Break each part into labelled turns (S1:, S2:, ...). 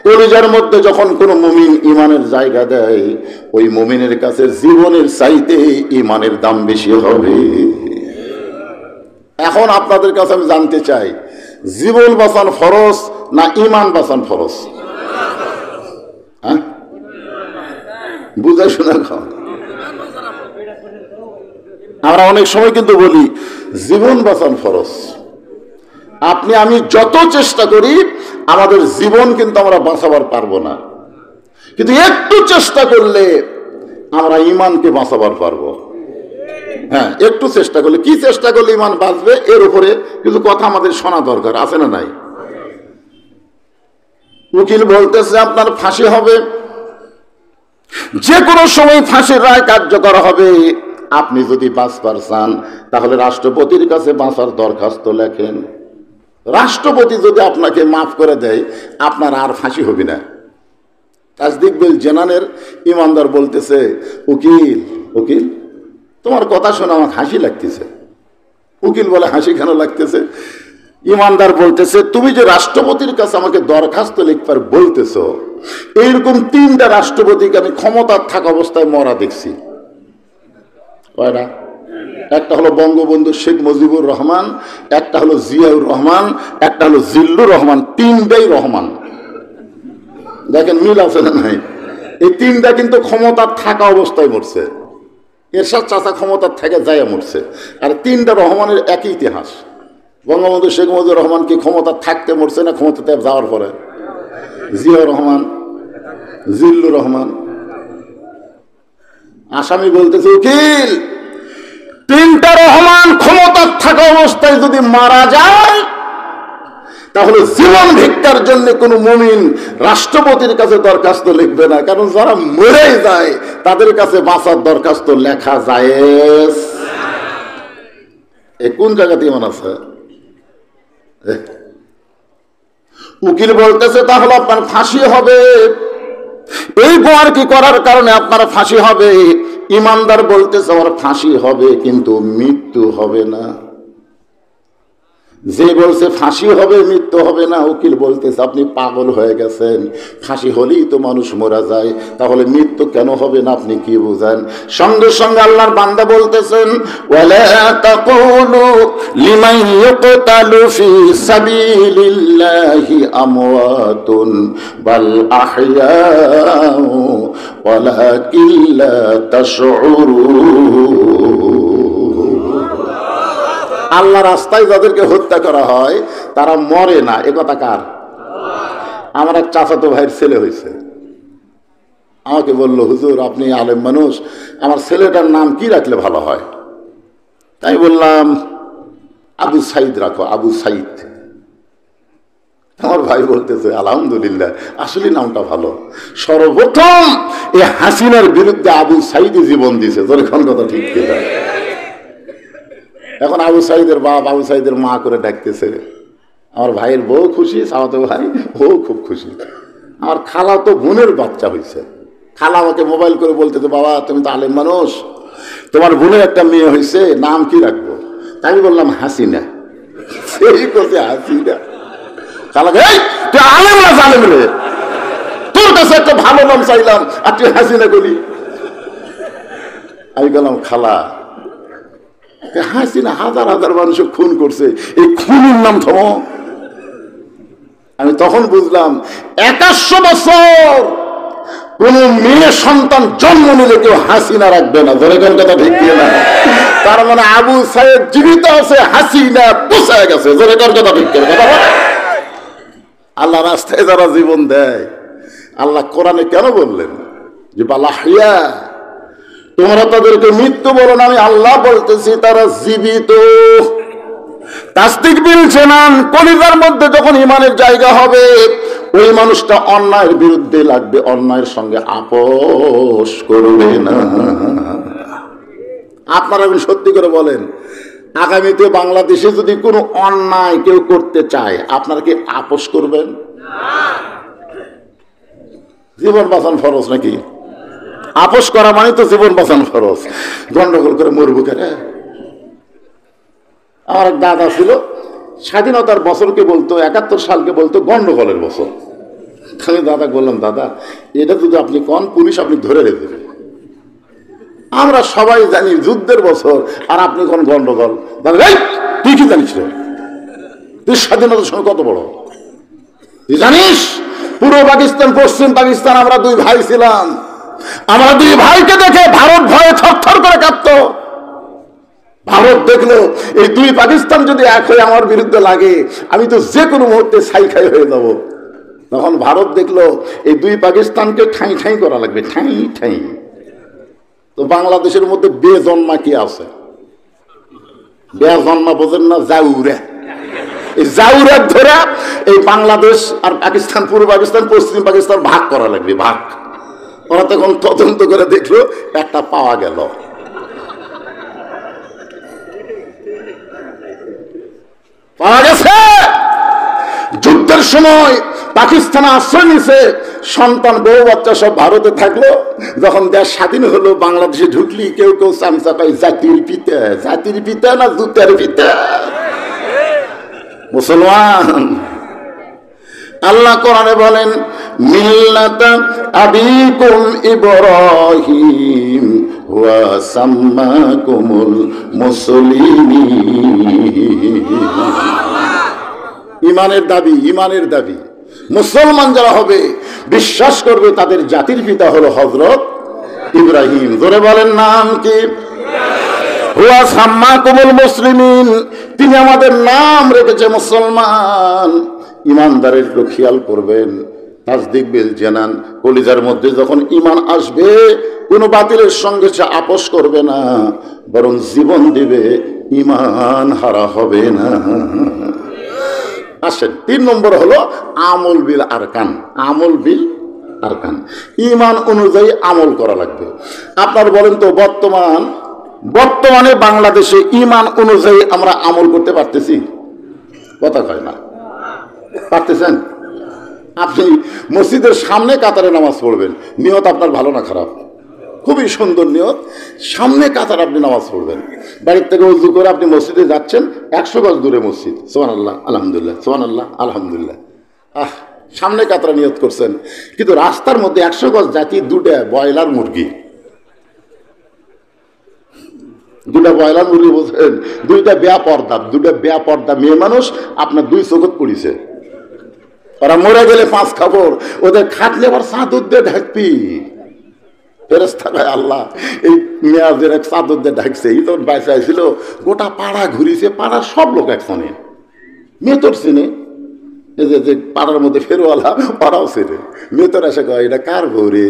S1: কলিজার মধ্যে যখন কোনো মুমিন ইমানের জায়গা দেয়, ওই মুমিনের কাছে জীবনের চাইতে ইমানের দাম বেশি হবে। এখন আপনাদের কাছে আমি জানতে চাই, জীবন বাঁচান ফরজ না ইমান বাঁচান ফরজ? হ্যাঁ, বুঝা শোনা খান। আমরা অনেক সময় কিন্তু বলি জীবন বাঁচান ফরজ। আপনি আমি যত চেষ্টা করি আমাদের জীবন কিন্তু আমরা বাঁচাবার পারবো না, কিন্তু একটু চেষ্টা করলে আমরা ইমানকে বাঁচাবার পারবো। হ্যাঁ, একটু চেষ্টা করলে, কি চেষ্টা করলে ইমান বাঁচবে এর উপরে কিছু কথা আমাদের শোনা দরকার আছে না নাই? উকিল বলতেছে আপনার ফাঁসি হবে, যে কোনো সময় ফাঁসির রায় কার্যকর হবে। আপনি যদি বাঁচবার চান তাহলে রাষ্ট্রপতির কাছে বাঁচার দরখাস্ত লেখেন। রাষ্ট্রপতি যদি আপনাকে মাফ করে দেয় আপনার আর ফাঁসি হবে না। তাসদিক বিল জানানের ইমানদার বলতেছে, উকিল উকিল তোমার কথা শুনে আমার হাসি লাগতেছে। উকিল বলে হাসি কেন লাগতেছে? ইমানদার বলতেছে, তুমি যে রাষ্ট্রপতির কাছে আমাকে দরখাস্ত লিখবার বলতেছ, এইরকম 3টা রাষ্ট্রপতিকে আমি ক্ষমতার থাকা অবস্থায় মরা দেখছি। কয়টা? একটা হলো বঙ্গবন্ধু শেখ মুজিবুর রহমান, একটা হলো জিয়াউর রহমান, একটা হলো জিল্লুর রহমান। 3টাই রহমান। দেখেন মিল আছে না নাই? এই 3টা কিন্তু ক্ষমতার থাকা অবস্থায় মরছে। এরশাদ চাচা ক্ষমতার থেকে যায় মরছে। আর 3টা রহমানের একই ইতিহাস। বঙ্গবন্ধু শেখ মুজিবুর রহমান কি ক্ষমতা থাকতে মরছে না ক্ষমতাতে যাওয়ার পরে? জিয়াউর রহমান, জিল্লুর রহমান। আসামি বলতেছে, উকিল 3টা রহমান ক্ষমতার থাকা অবস্থায় যদি মারা যায় তাহলে জীবন ভিক্ষার জন্য কোনো মুমিন রাষ্ট্রপতির কাছে দরখাস্ত লিখবে না, কারণ যারা মরে যায় তাদের কাছে বাঁচার দরখাস্ত লেখা যায়। এ কোন জায়গাতে ইমান আছে? উকিল বলতেছে তাহলে আপনার ফাঁসি হবে, এই গোয়ারকি করার কারণে আপনার ফাঁসি হবে। ইমানদার বলতেছে আমার ফাঁসি হবে কিন্তু মৃত্যু হবে না। যে বলছে ফাঁসি হবে মৃত্যু হবে না, উকিল বলতেছে আপনি পাগল হয়ে গেছেন। ফাঁসি হলেই তো মানুষ মারা যায়, তাহলে মৃত্যু কেন হবে না? আপনি কি বুঝেন? সঙ্গে সঙ্গে আল্লাহর বান্দা বলতেছেন, ওয়ালা তাকুলু লিমান ইউকতালু ফি সাবিলিল্লাহি আমওয়াতুন বাল আহইয়াউ ওয়ালাকিন লা তাশউরুন। আল্লাহ রাস্তায় যাদেরকে হত্যা করা হয় তারা মরে না, এ কথা কার? আমার এক চাচাতো ভাইয়ের ছেলে হয়েছে। আমাকে বলল, হুজুর আপনি আলেম মানুষ, আমার ছেলেটার নাম কি রাখলে ভালো হয়? তাই বললাম আবু সাইদ রাখো, আবু সাইদ। আমার ভাই বলতেছে আলহামদুলিল্লাহ, আসলে নামটা ভালো। সর্বপ্রথম এই হাসিনার বিরুদ্ধে আবু সাইদ জীবন দিয়েছে। তোর এখন কথা ঠিক কি? এখন আবু সাইদের বাপ আবু সাইদের মা করে ডাকতেছে। আমার ভাইয়ের বউ খুশি, সাওয়াতো ভাই ও খুব খুশি। আমার খালা তো বোনের বাচ্চা হয়েছে। খালা আমাকে মোবাইল করে বলতেছে, বাবা তুমি তো আলেম মানুষ, তোমার বোনের একটা মেয়ে হয়েছে, নাম কি রাখবো? তাই আমি বললাম হাসিনা। সেই করছে হাসিনা। খালা তুই আলেম না জালেম রে, তোর কাছে একটা ভালো নাম চাইলাম আর তুই হাসিনা করি। আমি বললাম খালা, হাসিনা হাজার হাজার মানুষ খুন করছে, এই খুনের নাম থামো। আমি তখন বুঝলাম 100 বছর কোন মেয়ে সন্তান জন্ম নিলে কেউ হাসিনা রাখবে না। ধরে কোন কথা ঠিক না? তার মানে আবু সাইদ জীবিত আছে, হাসিনা পোষায় গেছে। ধরে কোন কথা ঠিক কথা বলে? আল্লাহ রাস্তায় যারা জীবন দেয়, আল্লাহ কোরআনে কেন বললেন যে বালাহিয়া, তোমরা তাদেরকে মৃত্যু বলো না, আমি আল্লাহ বলতেছি তারা জীবিত। তাসদিক বিল জানান, কলিজার মধ্যে যখন ইমানের জায়গা হবে ওই মানুষটা অন্যায়ের বিরুদ্ধে লাগবে, অন্যায়ের সঙ্গে আপোষ করবে না। আপনারা সত্যি করে বলেন, আগামীতে বাংলাদেশে যদি কোনো অন্যায় কেউ করতে চায় আপনারা কি আপোষ করবেন? জীবন বাঁচান ফরজ নাকি? আপোষ করা মানে তো জীবন বাঁচানো খরচ। গন্ডগোল করে মরবো কেন? আমার এক দাদা ছিল, স্বাধীনতার বছরকে বলতো 71 সালকে বলতো গন্ডগোলের বছর। আমি দাদা বললাম, দাদা এটা যদি আপনি কোন পুলিশ আপনি ধরে রেখে দেবে। আমরা সবাই জানি যুদ্ধের বছর, আর আপনি কোন গন্ডগোল। দাদা তুই কি জানিস রে? তুই স্বাধীনতার সময় কত বড় তুই জানিস? পূর্ব পাকিস্তান পশ্চিম পাকিস্তান আমরা দুই ভাই ছিলাম। আমরা দুই ভাইকে দেখে ভারত ভয়ে থরথর করে কাঁপত। ভারত দেখলো এই দুই পাকিস্তান যদি এক হয়ে আমার বিরুদ্ধে লাগে, আমি তো যে কোনো মুহূর্তে ছাই খাই হয়ে যাব। তখন ভারত দেখলো এই দুই পাকিস্তানকে ঠাঁই ঠাঁই করা লাগবে, ঠাঁই ঠাঁই। তো বাংলাদেশের মধ্যে বেজন্মা কি আছে? বেজন্মা বোঝেন না? জাউরা। এই জাউরা ধরে এই বাংলাদেশ আর পাকিস্তান, পূর্ব পাকিস্তান পশ্চিম পাকিস্তান ভাগ করা লাগবে, ভাগ। ওরা তখন তদন্ত করে দেখলো একটা পাওয়া গেল। পাওয়া গেছে যুদ্ধের সময় পাকিস্তানে আশ্রয় নিছে, সন্তান বউ বাচ্চা সব ভারতে থাকলো। যখন দেশ স্বাধীন হলো বাংলাদেশে ঢুকলি কেউ কেউ চামচা পাই জাতির পিতা, জাতির পিতা না জুতার পিতা? মুসলমান। আল্লাহ কোরআনে বলেন মিল্লাতা আবিকুম ইব্রাহিম ওয়া সাম্মাকুমুল মুসলিমিন। ইমানের দাবি, ইমানের দাবি। মুসলমান যারা হবে বিশ্বাস করবে তাদের জাতির পিতা হলো হযরত ইব্রাহিম। জোরে বলেন নাম কি? হুয়া সাম্মাকুমুল মুসলিমিন, তিনি আমাদের নাম রেখেছে মুসলমান। ইমানদারের একটু খেয়াল করবেন। তাসদিক বিল জানান, কলিজার মধ্যে যখন ইমান আসবে কোনো বাতিলের সঙ্গে সে আপোষ করবে না, বরং জীবন দিবে, ইমান হারা হবে না। আসেন ৩ নম্বর হলো আমল বিল আরকান। আমল বিল আরকান, ইমান অনুযায়ী আমল করা লাগবে। আপনার বলেন তো বর্তমানে বাংলাদেশে ইমান অনুযায়ী আমরা আমল করতে পারতেছি? কথা কয় না, পারতেছেন? আপনি মসজিদের সামনে কাতারে নামাজ পড়বেন, নিয়ত আপনার ভালো না খারাপ? খুবই সুন্দর নিয়ত। সামনে কাতার আপনি নামাজ পড়বেন, বাড়ির থেকে উজু করে আপনি মসজিদে যাচ্ছেন, 100 গজ দূরে মসজিদ, সুবহানাল্লাহ আলহামদুলিল্লাহ, সুবহানাল্লাহ আলহামদুলিল্লাহ। সামনে কাতারা নিয়ত করছেন, কিন্তু রাস্তার মধ্যে 100 গজ জাতি দুটা ব্রয়লার মুরগি, বলছেন, দুইটা বেপর্দা মেয়ে মানুষ আপনার 2 চোখত পড়িছে। ওরা মরে গেলে 5 খবর, ওদের খাটলে আবার চাদর দিয়ে ঢাকবি। ফেরেশতা কয় আল্লাহ এই মেয়াজের এক চাদর দিয়ে ঢাকছে, এই তোর বাইসা ছিল, গোটা পাড়া ঘুরিছে, পাড়ার সব লোক একসঙ্গে মেয়ে তোর চিনে, এই যে পাড়ার মধ্যে ফেরওয়ালা ওরাও চিনে। মেয়ে তোর এসে কয় এটা কার বউ রে?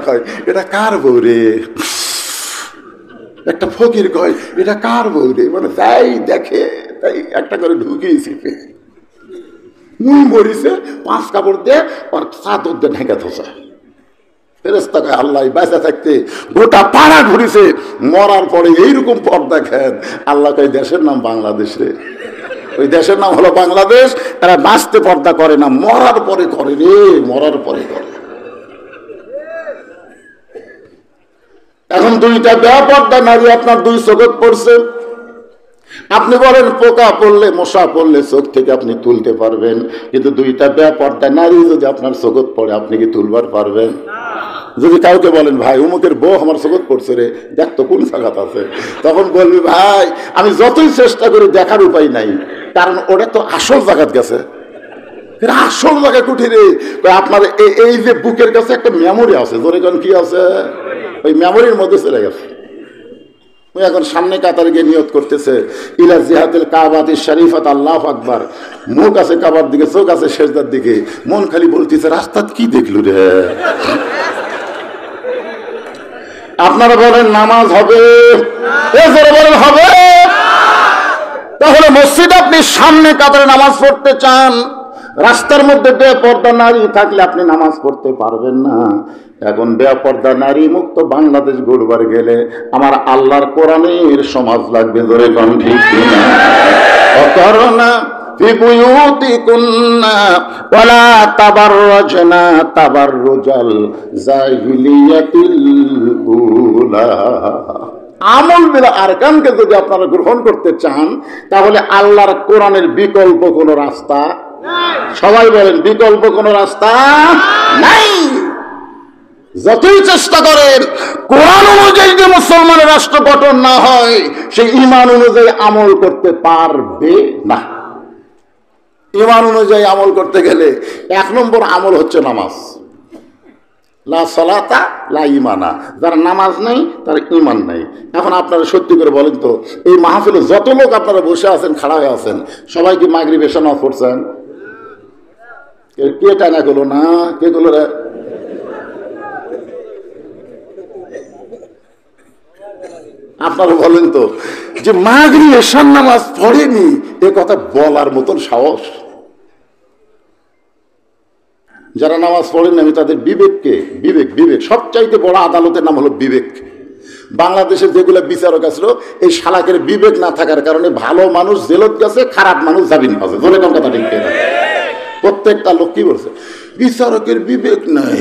S1: কয় এটা কার বউ রে? একটা ফকির কয় এটা কার বউ রে? মানে যাই দেখে তাই একটা করে ঢুকিয়েছি, মুই মরিছে 5 কাপড় দিয়ে আর চাদর দিয়ে ঢেকে থসা। ফেরেশতা কয় আল্লাহ বেঁচে থাকতে গোটা পাড়া ঘুরিছে, মরার পরে এইরকম পর্দা খেন। আল্লাহ কয় দেশের নাম বাংলাদেশ রে, ওই দেশের নাম হলো বাংলাদেশ। তারা বাঁচতে পর্দা করে না, মরার পরে করে রে, মরার পরে করে। এখন 2টা বেপর্দা নারী আপনার 2 চোখত পড়ছে। আপনি বলেন পোকা পড়লে মশা পড়লে চোখ থেকে আপনি তুলতে পারবেন, কিন্তু 2টা বেপর্দা নারী যদি আপনার চোখত পড়ে আপনি কি তুলবার পারবেন? যদি কাউকে বলেন ভাই অমুকের বউ আমার চোখত পড়ছে রে, দেখ তো কোন জায়গাত আছে, তখন বলবি ভাই আমি যতই চেষ্টা করি দেখার উপায় নাই, কারণ ওটা তো আসল জায়গাত গেছে। আসল জায়গা কুঠি রে? আপনার এই যে বুকের কাছে একটা মেমোরি আছে, ধরে কোন কি আছে, ওই মেমোরির মধ্যে চলে গেছে। ওই এখন সামনে কাতারে গিয়ে নিয়ত করতেছে ইলা জিহাতিল কাবাতি শরীফাত, আল্লাহু আকবার। মুখ আছে কাবার দিকে, চোখ আছে সেজদার দিকে, মন খালি বলতেছে রাস্তাত কি দেখলু রে? আপনারা বলেন নামাজ হবে? বলেন হবে? তাহলে মসজিদে আপনি সামনে কাতারে নামাজ পড়তে চান, রাস্তার মধ্যে বেপর্দা নারী থাকলে আপনি নামাজ পড়তে পারবেন না। এখন বেপর্দা নারী মুক্ত বাংলাদেশ গড়বার গেলে আমার আল্লাহর কোরআনের সমাজ লাগবে। ধরে কোন ঠিক কিনা? অকরনা ফি বুয়ুতিকুন্না ওয়ালা তাবাররাজনা তাবাররুজাল জাহিলিয়াতিল উলা। আমল বিল আরকানকে যদি আপনারা গ্রহণ করতে চান, তাহলে আল্লাহর কোরআনের বিকল্প কোনো রাস্তা সবাই বলেন বিকল্প কোনো রাস্তা নাই। যতই চেষ্টা করেন কোরআন অনুযায়ী যে মুসলমানের রাষ্ট্র গঠন না হয়, সেই ঈমান অনুযায়ী আমল করতে পারবে না। ঈমান অনুযায়ী আমল করতে গেলে 1 নম্বর আমল হচ্ছে নামাজ। লা সালাতা লা ঈমানা, যার নামাজ নাই তার ঈমান নাই। এখন আপনারা সত্যি করে বলেন তো, এই মাহফিলে যত লোক আপনারা বসে আছেন, খাড়া হয়ে আছেন, সবাই কি মাগরিব এশা নামাজ পড়ছেন? কে টানা গেল না? কে গেল রে? আপনারা বলেন তো যে মাগরিব এশার নামাজ পড়েনি, এ কথা বলার মতন সাহস? যারা নামাজ পড়েন আমি তাদের বিবেককে, বিবেক সবচাইতে বড় আদালতের নাম হলো বিবেক। বাংলাদেশের যেগুলো বিচারক আছিল, এই শালাকের বিবেক না থাকার কারণে ভালো মানুষ জেলত গেছে, খারাপ মানুষ জামিন পাচ্ছে। ধরে কোন কথা ঠিক না? প্রত্যেকটা লোক কি বলছে, বিচারকের বিবেক নাই।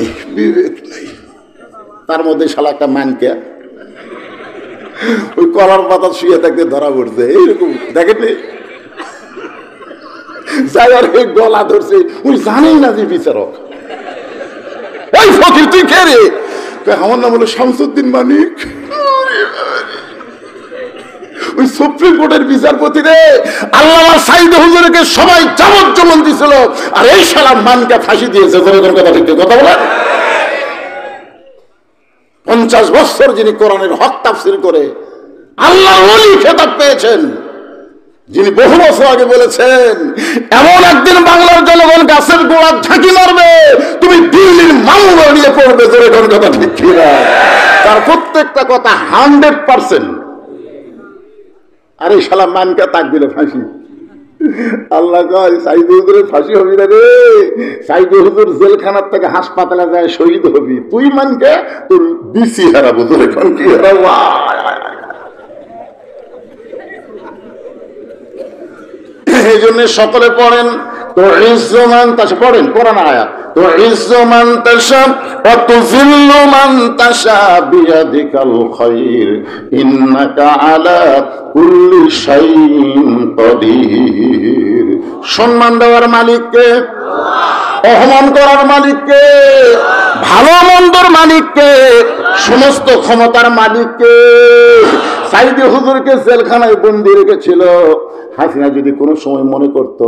S1: তার মধ্যে শালা একটা মানকে ওই কলার পাতা শুয়ে থাকতে ধরা পড়ছে, এইরকম দেখেননি? যাই আর গলা ধরছে, ওই জানেই না যে বিচারক। ওই ফকির তুই কে রে? আমার নাম হলো শামসুদ্দিন মানিক। ওই সুপ্রিম কোর্টের বিচারপতি রে, আল্লামা সাঈদ হুজুরকে সবাই যাবজ্জীবন দিছিল, আর এই শালা মানকে ফাঁসি দিয়েছে। কথা ঠিক কথা বলে 50 বছর যিনি কোরআনের হক তাফসীর করে আল্লাহর ওলি খেতাব পেয়েছেন, যিনি বহু বছর আগে বলেছেন এমন একদিন বাংলার জনগণ গাছের গোড়া ঝাঁকি মারবে, তুমি দিল্লির মামু বাড়িয়ে পড়বে। জোরে কোন কথা ঠিক কিনা? তার প্রত্যেকটা কথা 100%। আরে শালা মানকে তাক দিলে ফাঁসি। আল্লাহ কয় সাঈদ হুজুরের ফাঁসি হবি না রে, সাঈদ হুজুর জেলখানার থেকে হাসপাতালে যায় শহীদ হবি, তুই মানকে তোর বিসি হারাবো। জোরে কোন কি হারাবো? এই জন্য সকলে পড়েন তো ইজ্জমান তাসা, পড়েন কোরআন আয়াত, তো ইজ্জমান তাসা ওয়া তুযিল্লু মান তাসা বিয়াদিকাল খায়র ইন্নাকা আলা কুল্লি শাইইন কাদির। সম্মান দেওয়ার মালিককে, অপমান করার মালিককে, ভালো মন্দর মালিককে, সমস্ত ক্ষমতার মালিককে। সাঈদ হুজুরকে জেলখানায় বন্দী রেখেছিল। হাসিনা যদি কোনো সময় মনে করত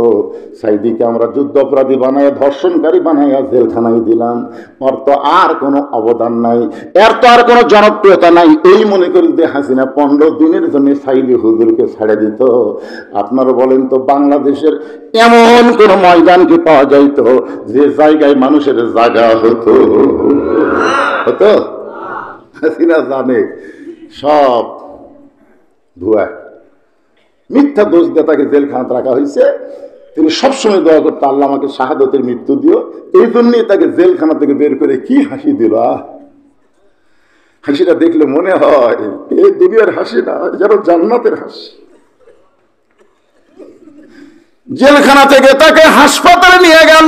S1: সাঈদীকে আমরা যুদ্ধ অপরাধী বানায়, ধর্ষণকারী বানাইয়া জেলখানায় দিলাম, ওর তো আর কোনো অবদান নাই, এর তো আর কোনো জনপ্রিয়তা নাই, এই মনে করি যে হাসিনা 15 দিনের জন্য সাঈদ হুজুরকে ছেড়ে দিত, আপনারা বলেন তো বাংলাদেশের এমন কোন ময়দান কি পাওয়া যাইত যে জায়গায় মানুষের জায়গা হতো? হাসিনা জানে সব ভুয়া, মিথ্যা দোষ দিয়ে তাকে জেলখানাতে রাখা হয়েছে। তিনি সবসময় দোয়া করতে, আল্লাহ আমাকে শাহাদতের মৃত্যু দিও। এই জন্যই তাকে জেলখানা থেকে বের করে কি হাসি দিল। হাসিটা দেখলে মনে হয় এই দুনিয়ার হাসি না, যেন জান্নাতের হাসি। জেলখানা থেকে তাকে হাসপাতালে নিয়ে গেল,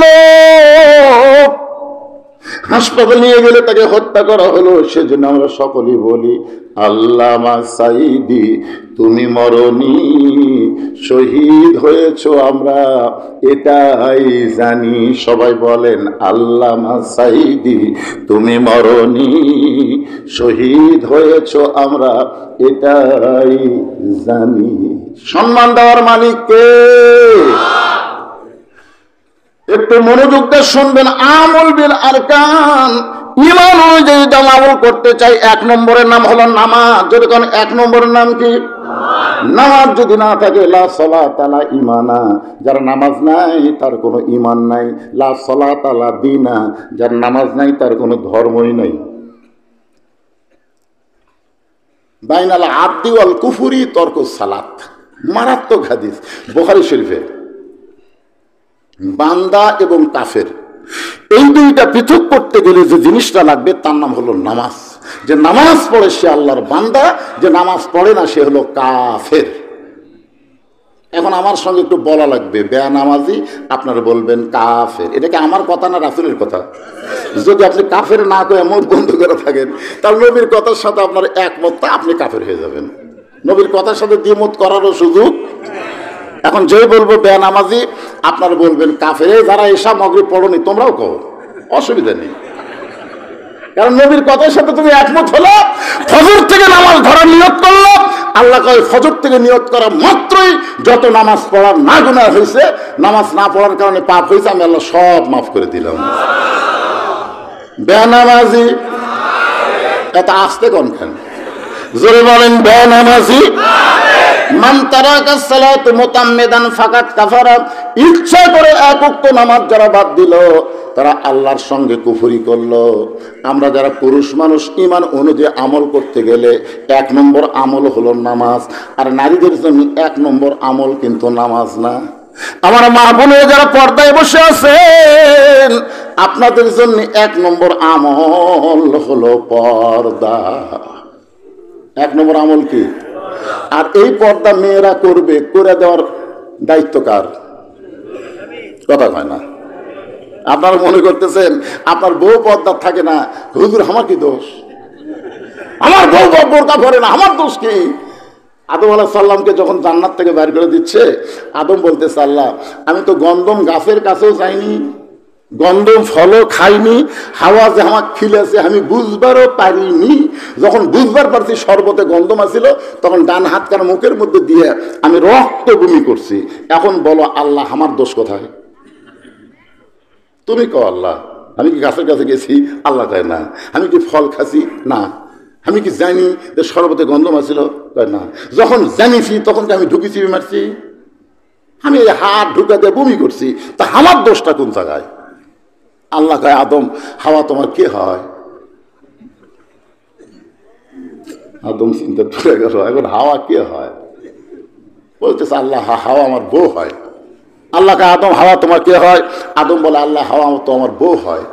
S1: হাসপাতালে নিয়ে গেলে তাকে হত্যা করা হলো। সেজন্য আমরা সকলেই বলি আল্লামা সাঈদী তুমি মরনি, শহীদ হয়েছো আমরা এটাই জানি। সবাই বলেন আল্লামা সাঈদী তুমি মরনি, শহীদ হয়েছো আমরা এটাই জানি। সম্মান দেওয়ার মালিককে একটু মনোযোগ দিয়ে শুনবেন। আমল বিল আরকান, ঈমান অনুযায়ী যা আমল করতে চাই, 1 নম্বরের নাম হলো নামাজ। যদি কোন 1 নম্বরের নাম কি? নামাজ যদি না থাকে লা সালাতা লা ঈমানা, যার নামাজ নাই তার কোনো ঈমান নাই। লা সালাতা লা দীনা, যার নামাজ নাই তার কোনো ধর্মই নাই। বাইনাল আবদি ওয়াল কুফরি তরকুস সালাত, মারাত্মক হাদিস বুখারী শরীফে। বান্দা এবং কাফের এই দুইটা পৃথক করতে গেলে যে জিনিসটা লাগবে তার নাম হলো নামাজ। যে নামাজ পড়ে সে আল্লাহর বান্দা, যে নামাজ পড়ে না সে হলো কাফের। এখন আমার সঙ্গে একটু বলা লাগবে, বেনামাজি আপনারা বলবেন কাফের। এটা কি আমার কথা না রাসূলের কথা? যদি আপনি কাফের না করে মুখ বন্ধ করে থাকেন, তাহলে নবীর কথার সাথে আপনার একমত, তা আপনি কাফের হয়ে যাবেন। নবীর কথার সাথে দ্বিমত করারও সুযোগ। এখন যেই বলবো বেনামাজি, আপনারা বলবেন কাফের, যারা এসা মাগরিব পড়নি তোমরাও কও, অসুবিধা নেই, কারণ নবীর কথার সাথে তুমি একমত হলো। ফজর থেকে নামাজ ধরার নিয়ত করলো, আল্লাহ কয় ফজর থেকে নিয়ত করা মাত্রই যত নামাজ পড়ার না গুনাহ হয়েছে, নামাজ না পড়ার কারণে পাপ হয়েছে, আমি আল্লাহ সব মাফ করে দিলাম। বেনামাজি এত আসতে কোনখান, জোরে বলেন বেনামাজি। মান তারাকা সালাত মুতাম্মিদান ফাকাত কাফারা, ইচ্ছা করে এক ওয়াক্ত নামাজ যারা বাদ দিল তারা আল্লাহর সঙ্গে কুফরি করলো। আমরা যারা পুরুষ মানুষ ঈমান অনুযায়ী আমল করতে গেলে 1 নম্বর আমল হলো নামাজ, আর নারীদের জন্য 1 নম্বর আমল কিন্তু নামাজ না। আমার মা বোনেরা যারা পর্দায় বসে আছেন, আপনাদের জন্য 1 নম্বর আমল হলো পর্দা। 1 নম্বর আমল কি? আর এই পর্দা মেয়েরা করবে, করে দেওয়ার দায়িত্ব কার? কথা হয় না। আপনারা মনে করতেছেন আপনার বউ পর্দা থাকে না, হুজুর আমার কি দোষ, আমার বউ বোরকা পরে না, আমার দোষ কি? আদম আলাইহিস সালামকে যখন জান্নাত থেকে বের করে দিচ্ছে, আদম বলতেছে আল্লাহ আমি তো গন্ধম গাছের কাছেও যাইনি, গন্ধম ফলও খাইনি, হাওয়া যে আমার খিলেছে আমি বুঝবারও পারিনি। যখন বুঝবার পারছি শরবতে গন্ধম আছিল, তখন ডান হাত কার মুখের মধ্যে দিয়ে আমি রক্ত বমি করছি। এখন বলো আল্লাহ আমার দোষ কোথায়? তুমি কও আল্লাহ, আমি কি গাছের কাছে গেছি? আল্লাহ কয় না। আমি কি ফল খাসি? না। আমি কি জানি যে শরবতে গন্ধম আছিল? কয় না। যখন জানিছি তখন কি আমি ঢুকেছি মারছি? আমি এই হাত ঢুকাতে বমি করছি, তা আমার দোষটা কোন জায়গায়? আল্লাহ কয় আদম হাওয়া তোমার কে হয়? আদম চিন্তা তুলে গেল, এখন হাওয়া কে হয়? বলতেছে আল্লাহ হাওয়া আমার বউ হয়। আল্লাহ কয় আদম হাওয়া তোমার কে হয়? আদম বলে আল্লাহ হাওয়া তো আমার বউ হয়।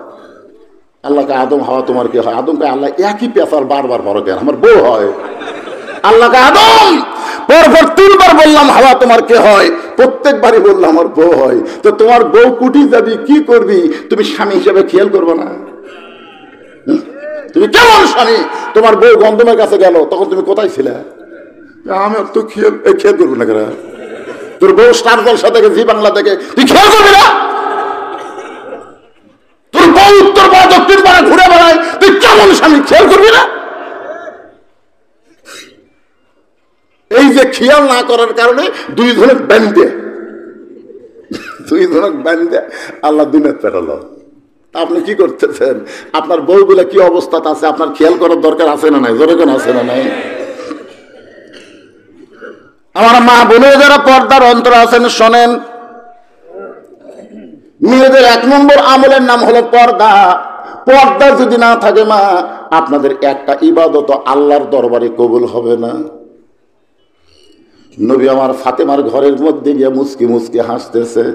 S1: আল্লাহ কয় আদম হাওয়া তোমার কে হয়? আদম কয় আল্লাহ একই পেশার বারবার বড় কেন, আমার বউ হয়। আল্লাহ কয় আদম পরপর 3 বার বললাম হাওয়া তোমার কে হয়, প্রত্যেকবারই বললাম আমার বউ হয়। তো তোমার বউ কুটি যাবি, কি করবি? তুমি স্বামী হিসেবে খেয়াল করবে না? তুমি কেমন স্বামী? তোমার বউ গন্ধমের কাছে গেল, তখন তুমি কোথায় ছিলে? আমি তো খেয়াল করবো না কেন? তোর বউ স্টার জলসা থেকে, জি বাংলা থেকে, তুই খেয়াল করবি না? তোর বউ উত্তর পাড়া দক্ষিণ পাড়া ঘুরে বেড়ায়, তুই কেমন স্বামী খেয়াল করবি না? এই যে খেয়াল না করার কারণে 2 ধরনের ব্যান্ডে আল্লাহ দুনিয়া পেটালো। আপনি কি করতেছেন? আপনার বউগুলা কি অবস্থাতে আছে আপনার খেয়াল করার দরকার আছে না নাই? জোরে কোন আছে না নাই? আমার মা বোনের যারা পর্দার অন্তর আছেন শোনেন, মেয়েদের 1 নম্বর আমলের নাম হলো পর্দা। পর্দা যদি না থাকে মা, আপনাদের একটা ইবাদত আল্লাহর দরবারে কবুল হবে না। নবী আমার ফাতেমার ঘরের মধ্যে গিয়ে মুচকি মুচকি হাসতেছে।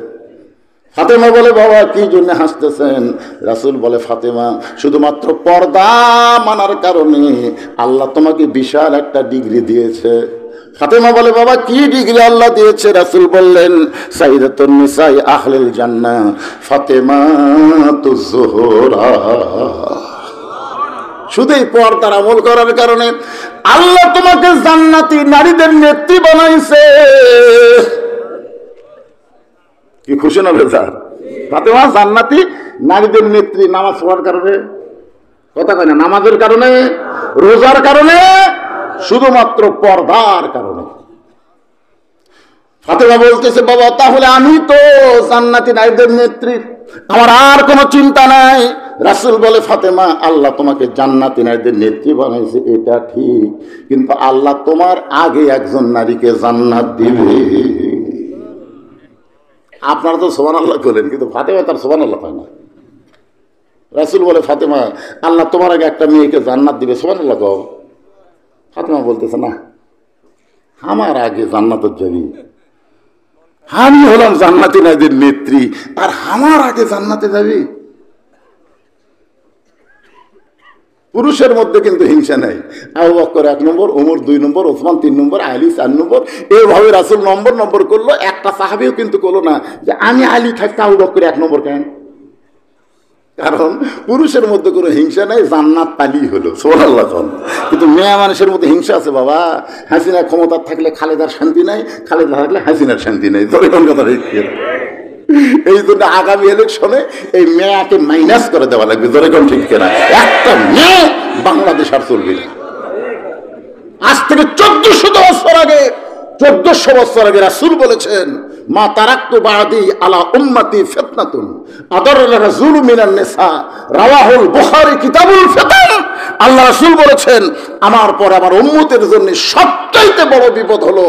S1: ফাতেমা বলে বাবা কি জন্য হাসতেছেন? রাসূল বলে ফাতেমা শুধুমাত্র পর্দা মানার কারণে আল্লাহ তোমাকে বিশাল একটা ডিগ্রি দিয়েছে। ফাতেমা বলে বাবা কি ডিগ্রি আল্লাহ দিয়েছে? রাসূল বললেন সাইয়্যিদাতুন নিসাই আহলিল জান্নাহ ফাতেমাতুজ জোহরা। শুধু এই পর্দার আমল করার কারণে আল্লাহ তোমাকে জান্নাতি নারীদের নেত্রী বানাইছে। কি খুশি না বেজার? ফাতেমা জান্নাতি নারীদের নেত্রী নামাজ পড়ার কারণে, কথা কয় না, নামাজের কারণে, রোজার কারণে, শুধুমাত্র পর্দার কারণে। ফাতেমা বলতেছে বাবা তাহলে আমি তো জান্নাতি নারীদের নেত্রী, আমার আর কোনো চিন্তা নাই। রাসূল বলে ফাতেমা আল্লাহ তোমাকে জান্নাতি নারীদের নেত্রী বানাইছে এটা ঠিক, কিন্তু আল্লাহ তোমার আগে একজন নারীকে জান্নাত দিবে। আপনারা তো সুবহানাল্লাহ বলেন, কিন্তু ফাতেমা তার সুবহানাল্লাহ হয় না। রাসূল বলে ফাতেমা আল্লাহ তোমার আগে একটা মেয়েকে জান্নাত দিবে, সুবহানাল্লাহ কও। ফাতেমা বলতেছে না, আমার আগে জান্নাতের যাবি, আমি হলাম জান্নাতি নারীদের নেত্রী, আর আমার আগে জান্নাতে যাবি। পুরুষের মধ্যে কিন্তু হিংসা নাই। আবু বকর 1 নম্বর, ওমর 2 নম্বর, ওসমান 3 নম্বর, আলী 4 নম্বর, এইভাবে রাসূল নম্বর করলো। একটা সাহাবীও কিন্তু করলো না যে আমি আলী থাকতে আবু বকর 1 নম্বর কেন। কারণ পুরুষের মধ্যে কোনো হিংসা নাই, জান্নাত পালি হলো সুবহানাল্লাহ। কিন্তু মেয়ে মানুষের মধ্যে হিংসা আছে বাবা। হাসিনা ক্ষমতা থাকলে খালেদার শান্তি নাই, খালেদা থাকলে হাসিনার শান্তি নেই। কথা এই জন্য আগামী ইলেকশনে এই মেয়াকে মাইনাস করে দেওয়া লাগবে। জোরে কোন ঠিক কেনা? একটা মেয়ে বাংলাদেশ আর চলবে না। আজ থেকে 1400 বছর আগে রাসূল বলেছেন, মা তারাক্তু বাদি আলা উম্মতি ফিতনাতুন আদারুল রাজুল মিনান নিসা, রাওয়াহুল বুখারী কিতাবুল ফিতান। আল্লাহ রাসূল বলেছেন, আমার পর আমার উম্মতের জন্য সবচাইতে বড় বিপদ হলো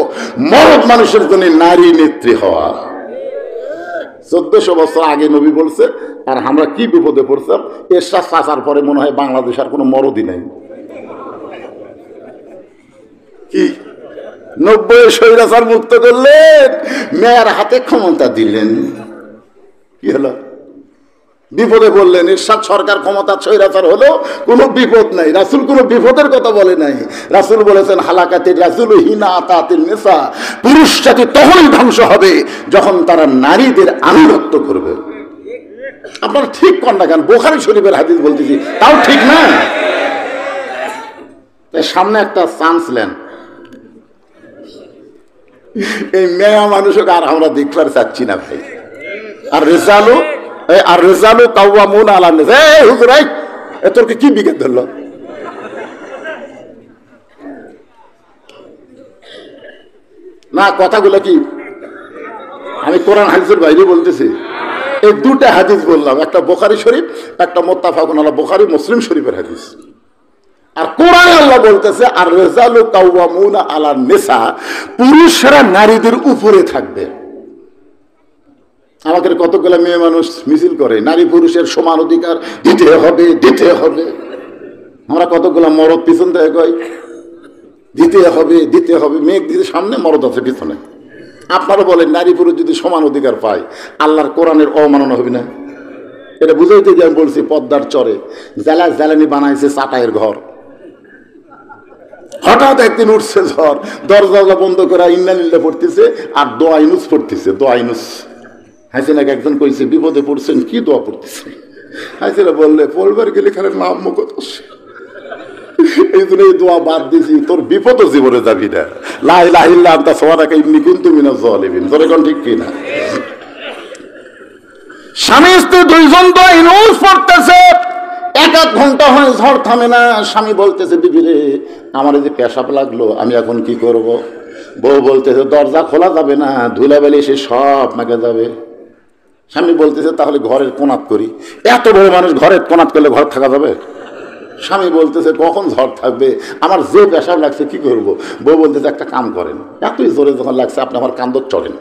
S1: মরদ মানুষের জন্য নারী নেত্রী হওয়া। 1400 বছর আগে নবী বলছে, আর আমরা কি বিপদে পড়ছিলাম। এরশাদ চাচার পরে মনে হয় বাংলাদেশ আর কোনো মরদই নাই। কি 90 স্বৈরাচার মুক্ত করলেন, মেয়ের হাতে ক্ষমতা দিলেন, কি হলো? বিপদে বললেন। এরশাদ সরকার ক্ষমতা স্বৈরাচার হলো কোনো বিপদ নাই। রাসূল কোনো বিপদের কথা বলে নাই। রাসূল বলেছেন, হালাকাতির রাসূল হিনা আতাতিন নিসা, পুরুষ জাতি তখনই ধ্বংস হবে যখন তারা নারীদের আনুগত্য করবে। আপনারা ঠিক কর না কেন? বুখারী শরীফের হাদিস বলতেছি, তাও ঠিক না। সামনে একটা চান্স নেন। এই মেয়া মানুষকে আর আমরা দেখতে চাচ্ছি না ভাই। আর রেজালু কাওয়ামুন আলা নিসা। এই হুজুর, এই তোরকে কি বিকেট ধরলো? না, কথাগুলো কি আমি কোরআন হাদিসের বাইরে বলতেছি। এই দুটা হাদিস বললাম, একটা বুখারী শরীফ, একটা মুত্তাফাকুন আলাইহি বুখারী মুসলিম শরীফের হাদিস। আর কোরআনে আল্লাহ বলতেছে, আর রিজালু কাওয়ামুনা আলা নিসা, পুরুষরা নারীদের উপরে থাকবে। আমাদের কতগুলো মেয়ে মানুষ মিছিল করে নারী পুরুষের সমান অধিকার দিতে হবে, দিতে হবে। আমরা কতগুলো মরদ পিছন থেকে কই দিতে হবে, দিতে হবে। মেঘ দিতে সামনে, মরদ আছে পিছনে। আপনারা বলেন, নারী পুরুষ যদি সমান অধিকার পায়, আল্লাহর কোরআনের অমাননা হবে না? এটা বুঝাইতে গিয়ে আমি বলছি, পদ্মার চরে জ্বালানি বানাইছে চাটাইয়ের ঘর। হঠাৎ একদিন উঠছে ঝড়, দরজা বন্ধ করে ইন্নালিল্লাহ পড়তেছে আর দোয়া ইনুস পড়তেছে। দোয়া ইনুস। হাসিনাকে একজন কইছে, বিপদে পড়ছেন, কি দোয়া পড়তেছে? হাসিনা বললে, পড়বার গেলে খালি নাম মুখত আসে, এই জন্য এই দোয়া বাদ দিছি। তোর বিপদ জীবনে যাবি না। লা ইলাহা ইল্লা আনতা সুবহানাকা ইন্নী কুনতু মিনাজ জালিমিন। তোর কোন ঠিক কি না? স্বামী স্ত্রী দুইজন দোয়া ইনুস পড়তেছে, 1 ঘন্টা হয়, ঝড় থামে না। স্বামী বলতেছে, বিবি রে, আমার যে পেশাব লাগলো, আমি এখন কি করব? বউ বলতেছে, দরজা খোলা যাবে না, ধুলাবালি এসে সব মাকে যাবে। স্বামী বলতেছে, তাহলে ঘরের কোনাত করি। এত বড় মানুষ ঘরের কোনাত করলে ঘর থাকা যাবে? স্বামী বলতেছে, কখন ঝড় থাকবে, আমার যে পেশাব লাগছে কি করব? বউ বলতেছে, একটা কাম করেন, এতই জোরে যখন লাগছে আপনি আমার কান্দর চড়েন,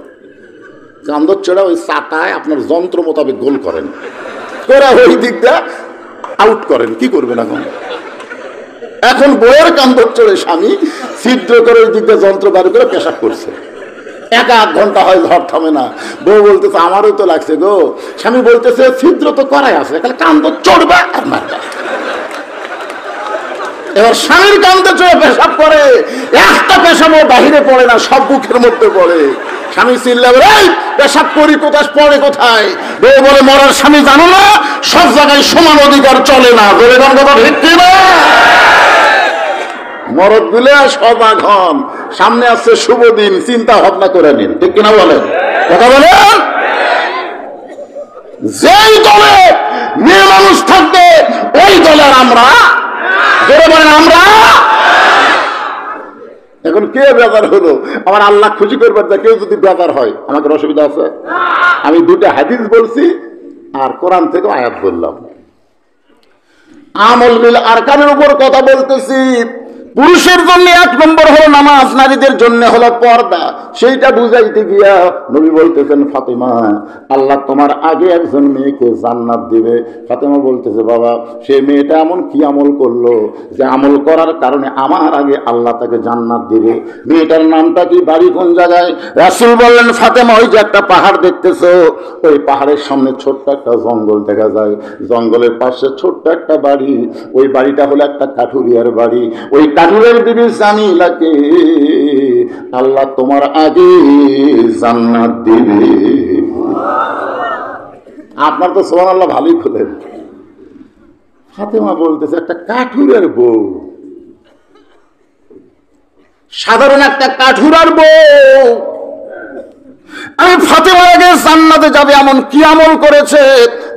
S1: কান্দর চড়া ওই চাটায় আপনার যন্ত্র মোতাবেক গোল করেন, করে ওই দিকটা আউট করেন। কি করবেন এখন? এখন বইয়ের কান্দর চড়ে স্বামী ছিদ্র করে ওই দিকটা যন্ত্র বার করে পেশাব করছে। 1 ঘন্টা হয়, ঝড় থামে না। বউ বলতেছে, আমারও তো লাগছে গো। স্বামী বলতেছে, ছিদ্র তো করাই আছে, খালি কান্দর চড়বে আর মারবে। এবার স্বামীর কান্দে চড়ে পেশাব করে, একটা পেশাবও বাহিরে পড়ে না, সব বুকের মধ্যে পড়ে। স্বামী চিল্লাবে, এই পেশাব করি কোথায়, পড়ে কোথায়? বউ বলে, মরার স্বামী জানো না, সব জায়গায় সমান অধিকার চলে না। বলে কথা ভিত্তি না। মরদ গুলে সজাগ হন, সামনে আসছে শুভ দিন, চিন্তা ভাবনা করে নিন। ঠিক কিনা বলেন? কথা বলেন। যেই দলে মেয়ে মানুষ থাকবে, ওই দলের আমরা বলেন আমরা। এখন কে বেজার হলো? আমার আল্লাহ খুশি করবার, কেউ যদি বেজার হয় আমাদের অসুবিধা আছে? আমি 2টা হাদিস বলছি আর কোরআন থেকে আয়াত বললাম। আমল বিল আরকানের উপর কথা বলতেছি। পুরুষের জন্য 1 নম্বর হলো নামাজ, নারীদের জন্য হলো পর্দা। সেইটা বুঝাইতে গিয়া নবী বলতেছেন, ফাতেমা, আল্লাহ তোমার আগে একজন মেয়েকে জান্নাত দিবে। ফাতেমা বলতেছে, বাবা, সেই মেয়েটা এমন কি আমল করলো যে আমল করার কারণে আমার আগে আল্লাহ তাকে জান্নাত দিবে? মেয়েটার নামটা কি, বাড়ি কোন জায়গায়? রাসূল বললেন, ফাতেমা, ওই যে একটা পাহাড় দেখতেছো, ওই পাহাড়ের সামনে ছোট্ট একটা জঙ্গল দেখা যায়, জঙ্গলের পাশে ছোট্ট একটা বাড়ি, ওই বাড়িটা হলো একটা কাঠুরিয়ার বাড়ি। ওই কাঠুরের বিবি জামিলাকে আল্লাহ তোমার আগে জান্নাত দিবে। আপনার তো সুবহানাল্লাহ ভালোই খুলেন, ফাতেমা বলতেছে একটা কাঠুরের বউ, সাধারণ একটা কাঠুরার বউ, আমি ফাতেমা আগে জান্নাতে যাবে এমন কি আমল করেছে?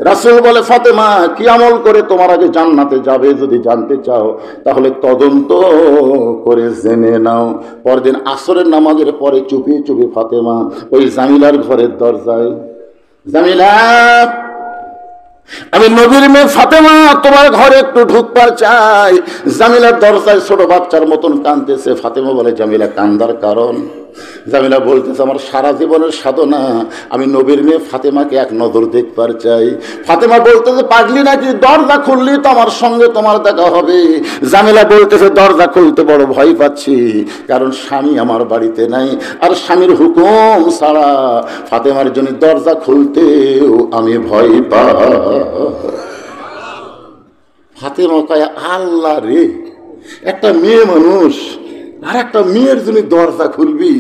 S1: রাসূল বলে, ফাতেমা কি আমল করে তোমার আগে জান্নাতে যাবে যদি জানতে চাও তাহলে তদন্ত করে জেনে নাও। পরদিন আসরের নামাজের পরে চুপি চুপি ফাতেমা ওই জামিলার ঘরের দরজায়, জামিলা আমি নবীর মেয়ে ফাতেমা তোমার ঘরে একটু ঢুকবার চাই। জামিলার দরজায় ছোট বাচ্চার মতন কাঁদতেছে। ফাতেমা বলে, জামিলা কান্দার কারণ? জামিলা বলতেছে, আমার সারা জীবনের সাধনা আমি নবীর মেয়ে ফাতেমাকে এক নজর দেখবার চাই। ফাতেমা বলতেছে, পাগলি নাকি, দরজা খুললি তো আমার সঙ্গে তোমার দেখা হবে। জামিলা বলতেছে, দরজা খুলতে বড় ভয় পাচ্ছি, কারণ স্বামী আমার বাড়িতে নাই, আর স্বামীর হুকুম ছাড়া ফাতেমার জন্য দরজা খুলতেও আমি ভয় পাই। ফাতেমা কয়, আল্লাহ রে, একটা মেয়ে মানুষ আর একটা মেয়ের জন্য দরজা খুলবি,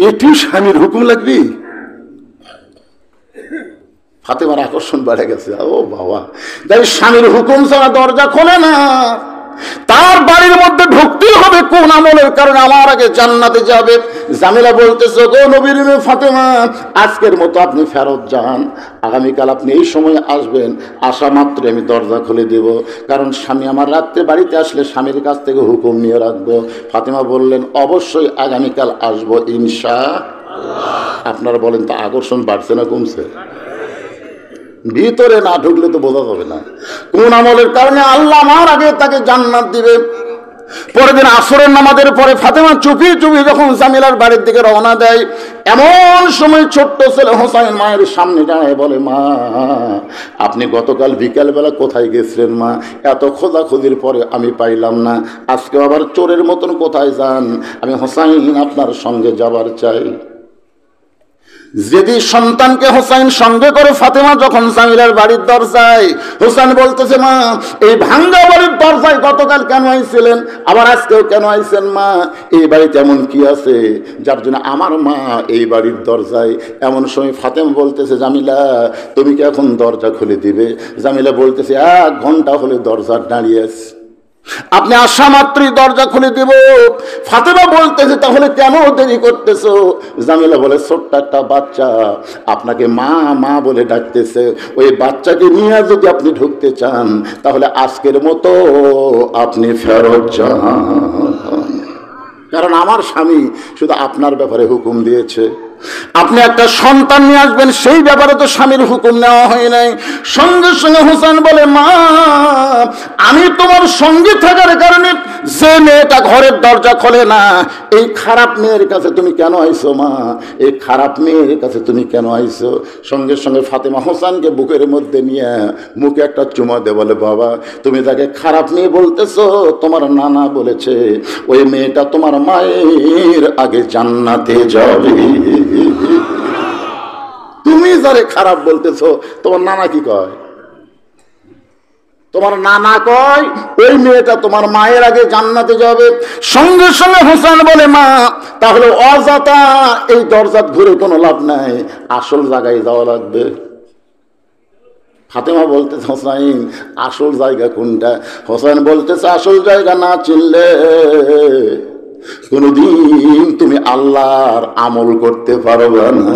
S1: এটিও স্বামীর হুকুম লাগবি? ফাতেমার আকর্ষণ বেড়ে গেছে। ও বাবা, তাই স্বামীর হুকুম ছাড়া দরজা খোলে না। তার বাড়ির মধ্যে ঢুকতেই হবে কোন আমলের কারণে? আমার আগে জান্নাতে যাবে। জামিলা বলতেছে, গো নবীর মেয়ে ফাতেমা, আজকের মতো আপনি ফেরত যান, আগামীকাল আপনি এই সময় আসবেন, আসা মাত্র আমি দরজা খুলে দেব, কারণ স্বামী আমার রাত্রে বাড়িতে আসলে স্বামীর কাছ থেকে হুকুম নিয়ে রাখবো। ফাতেমা বললেন, অবশ্যই আগামীকাল আসবো ইনশাআল্লাহ। আপনারা বলেন, তা আকর্ষণ বাড়ছে না কমছে? ভিতরে না ঢুকলে তো বোঝা যাবে না কোন আমলের কারণে আল্লাহ আমার আগে তাকে জান্নাত দিবে। পরের দিন আসরের নামাজের পরে ফাতেমা চুপি চুপি যখন জামিলার বাড়ির দিকে রওনা দেয়, এমন সময় ছোট্ট ছেলে হোসাইন মায়ের সামনে দাঁড়ায় বলে, মা আপনি গতকাল বিকালবেলা কোথায় গেছিলেন মা? এত খোঁজাখুঁজির পরে আমি পাইলাম না, আজকে আবার চোরের মতন কোথায় যান? আমি হোসাইন আপনার সঙ্গে যাবার চাই। যেদি সন্তানকে হোসাইন সঙ্গে করে ফাতেমা যখন জামিলার বাড়ির দরজায়, হোসেন বলতেছে, মা এই ভাঙ্গা বাড়ির দরজায় গতকাল কেন আইছিলেন, আবার আজকেও কেন আইছেন? মা এই বাড়িতে এমন কি আছে যার জন্য আমার মা এই বাড়ির দরজায়? এমন সময় ফাতেমা বলতেছে, জামিলা তুমি কি এখন দরজা খুলে দিবে? জামিলা বলতেছে, 1 ঘন্টা হলে দরজা দাঁড়িয়ে আছে, আপনি আসা মাত্রই দরজা খুলে দিব। ফাতেমা বলতেছে, তাহলে কেন দেরি করতেছো? জামিলা বলে, ছোট্ট একটা বাচ্চা আপনাকে মা মা বলে ডাকতেছে, ওই বাচ্চাকে নিয়ে যদি আপনি ঢুকতে চান তাহলে আজকের মতো আপনি ফেরত যান, কারণ আমার স্বামী শুধু আপনার ব্যাপারে হুকুম দিয়েছে। আপনি একটা সন্তান নিয়ে আসবেন, সেই ব্যাপারে তো স্বামীর হুকুম নেওয়া হয় নাই। সঙ্গে সঙ্গে হোসেন বলে, মা আমি তোমার সঙ্গে থাকার কারণে যে মেয়েটা ঘরের দরজা খোলে না, এই খারাপ মেয়ের কাছে তুমি কেন আইছো? মা এই খারাপ মেয়ের কাছে তুমি কেন আইছো? সঙ্গে সঙ্গে ফাতেমা হোসেনকে বুকের মধ্যে নিয়ে মুখে একটা চুমা দে, বলে, বাবা তুমি তাকে খারাপ মেয়ে বলতেছো, তোমার নানা বলেছে ওই মেয়েটা তোমার মায়ের আগে জান্নাতে যাবে। তুমি যারে খারাপ বলতেছো তোমার নানা কি কয়? তোমার নানা কয় ওই মেয়েটা তোমার মায়ের আগে জান্নাতে যাবে। সঙ্গে সঙ্গে হোসেন বলে, মা তাহলে অযথা এই দরজা ঘুরে কোনো লাভ নাই, আসল জায়গায় যাওয়া লাগবে। ফাতেমা বলতেছে, হোসাইন আসল জায়গা কোনটা? হোসেন বলতেছে, আসল জায়গা না চিনলে কোনদিন তুমি আল্লাহর আমল করতে পারবে না।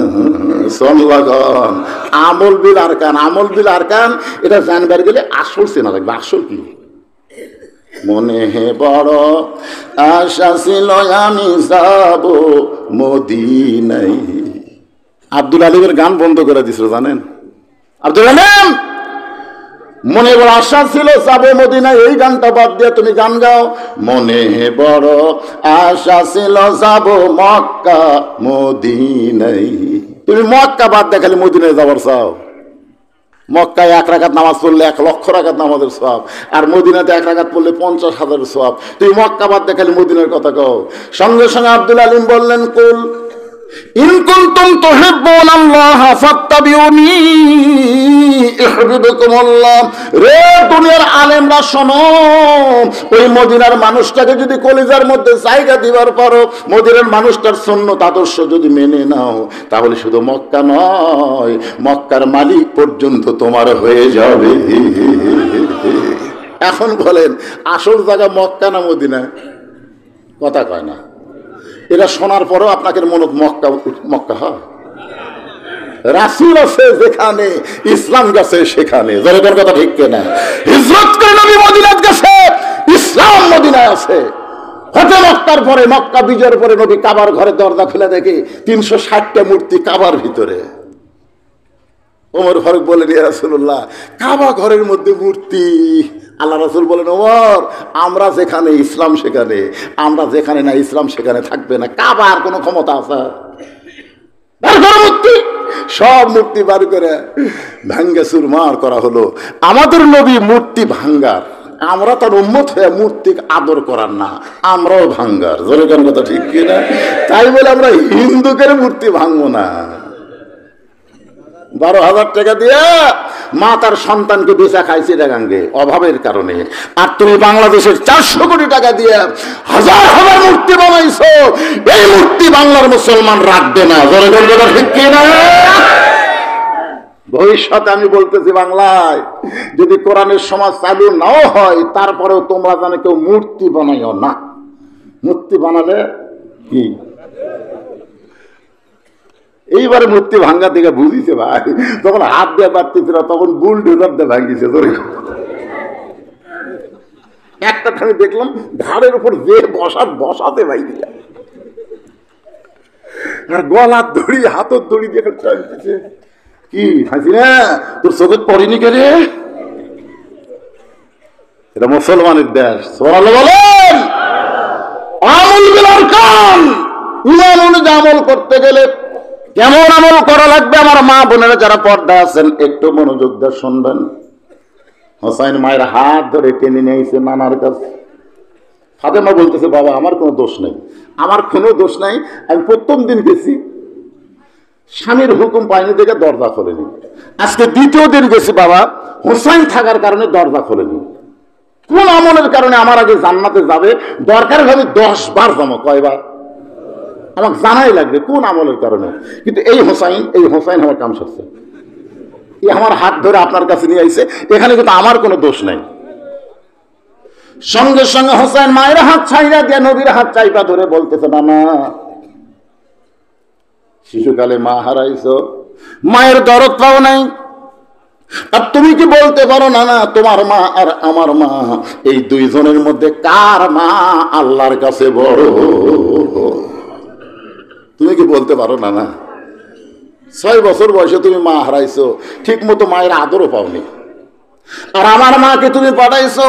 S1: আমল বিল আরকান, আমল বিল আরকান এটা জানবার গেলে আসল চেনা লাগবে। আসল কি? মনে হে বড় আশা ছিল আমি যাব মদিনায়। আব্দুল আলিমের গান বন্ধ করে দিছিল জানেন? আব্দুল আলিম মনে বড় আশা ছিল যাবো মদিনায়, এই গানটা বাদ দিয়ে তুমি গান গাও, মনে বড় আশা ছিল যাবো মক্কা মদিনায়। তুমি মক্কা বাদ দিয়ে খালি মদিনায় যাবার চাও। মক্কায় 1 রাকাত নামাজ পড়লে 1 লক্ষ রাকাত নামাজের সওয়াব, আর মদিনাতে 1 রাকাত পড়লে 50,000 সওয়াব। তুমি মক্কা বাদ দিয়ে খালি মদিনার কথা কও। সঙ্গে সঙ্গে আব্দুল আলিম বললেন, কুল ইন কুনতুম তুহিব্বুনাল্লাহ ফাত্তাবিউনি ইউহিব্বুকুমুল্লাহ। রে দুনিয়ার আলেমরা শোনো, ওই মদিনার মানুষটাকে যদি কলিজার মধ্যে জায়গা দিবার পারো, মদিনার মানুষটার সুন্নত আদর্শ যদি মেনে নাও, তাহলে শুধু মক্কা নয় মক্কার মালিক পর্যন্ত তোমার হয়ে যাবে। এখন বলেন আসল জায়গা মক্কা না মদিনা? কথা কয় না। এরা শোনার পরেও আপনাকে মনে মক্কা মক্কা হয়? রাসূল আছে যেখানে, ইসলাম গেছে সেখানে। জনগণ কথা ঠিক কিনা? হিজরত করে নবী মদিনায় গেছে, ইসলাম মদিনায় আছে। হতে মক্কার পরে, মক্কা বিজয়ের পরে নবী কাবার ঘরে দরজা খুলে দেখে 360টা মূর্তি কাবার ভিতরে। ওমর ফারুক বলেন, ইয়া রাসূলুল্লাহ, কাবা ঘরের মধ্যে মূর্তি। আল্লাহ রাসূল বলেন, ওমর, আমরা যেখানে ইসলাম সেখানে, আমরা যেখানে না ইসলাম সেখানে থাকবে না। কাবার কোনো ক্ষমতা আছে? মূর্তি, সব মূর্তি বার করে ভাঙ্গে চুরমার করা হলো। আমাদের নবী মূর্তি ভাঙ্গার, আমরা তার উম্মত হয়ে মূর্তি আদর করার না, আমরাও ভাঙ্গার। জোরে কোন কথা ঠিক কিনা? তাই বলে আমরা হিন্দুকের মূর্তি ভাঙবো না। 12,000 টাকা দিয়ে মা তার সন্তানকে বেচা খাইছে টাকাঙ্গে অভাবের কারণে, আর তুমি বাংলাদেশের 400 কোটি টাকা দিয়ে হাজার হাজার মূর্তি বানাইছো। এই মূর্তি বাংলার মুসলমান রাখবে না। জোরে কোন কথা ঠিক কিনা? ভবিষ্যতে আমি বলতেছি, বাংলায় যদি কোরআনের সমাজ চালু নাও হয়, তারপরেও তোমরা জানো কেউ মূর্তি বানাইও না। মূর্তি বানালে কি এইবারে মূর্তি ভাঙ্গা দিকে বুঝিছে ভাই, তখন হাত দিয়ে বাড়তেছিল, তখন বুলডোজার দিয়ে ভাঙ্গিছে। একটা আমি দেখলাম ঘাড়ের উপর যে বসাতে ভাই দিয়া, আর গলার দড়ি হাতের দড়ি দিয়ে টানতেছে। কি হাসি না তোর চোখে পড়িনি কে রে? এটা মুসলমানের দেশ। বলেন আমল বিল আরকান, ইমান অনুযায়ী আমল করতে গেলে কেমন আমল করা লাগবে? আমার মা বোনেরা যারা পর্দায় আছেন একটু মনোযোগ দিয়ে শুনবেন। হোসাইন মায়ের হাত ধরে টেনে নিয়েছে নানার কাছে। ফাতেমা বলতেছে, বাবা আমার কোনো দোষ নেই, আমার কোনো দোষ নাই, আমি প্রথম দিন গেছি, স্বামীর হুকুম পাইনি দেখে দরজা খোলেনি। আজকে দ্বিতীয় দিন গেছি বাবা, হোসাইন থাকার কারণে দরজা খোলেনি। কোন আমলের কারণে আমার আগে জান্নাতে যাবে? দরকার হবে 10 বার জমা। কয়বার? আমাকে জানাই লাগবে কোন আমলের কারণে। কিন্তু এই হোসাইন আমার কাম সারছে, এই আমার হাত ধরে আপনার কাছে নিয়ে আইছে, এখানে কিন্তু আমার কোনো দোষ নাই। সঙ্গে সঙ্গে হোসাইন মায়ের হাত ছাইরা দিয়ে নবীর হাত চাইপা ধরে বলতেছে, মামা শিশুকালে মা হারাইছো, মায়ের দরদ পাও নাই, আর তুমি কি বলতে পারো না না তোমার মা আর আমার মা এই দুইজনের মধ্যে কার মা আল্লাহর কাছে বড়? তুমি কি বলতে পারো না না 6 বছর বয়সে তুমি মা হারাইছো, ঠিক মতো মায়ের আদরও পাওনি। আর আমার মাকে তুমি পাঠাইছো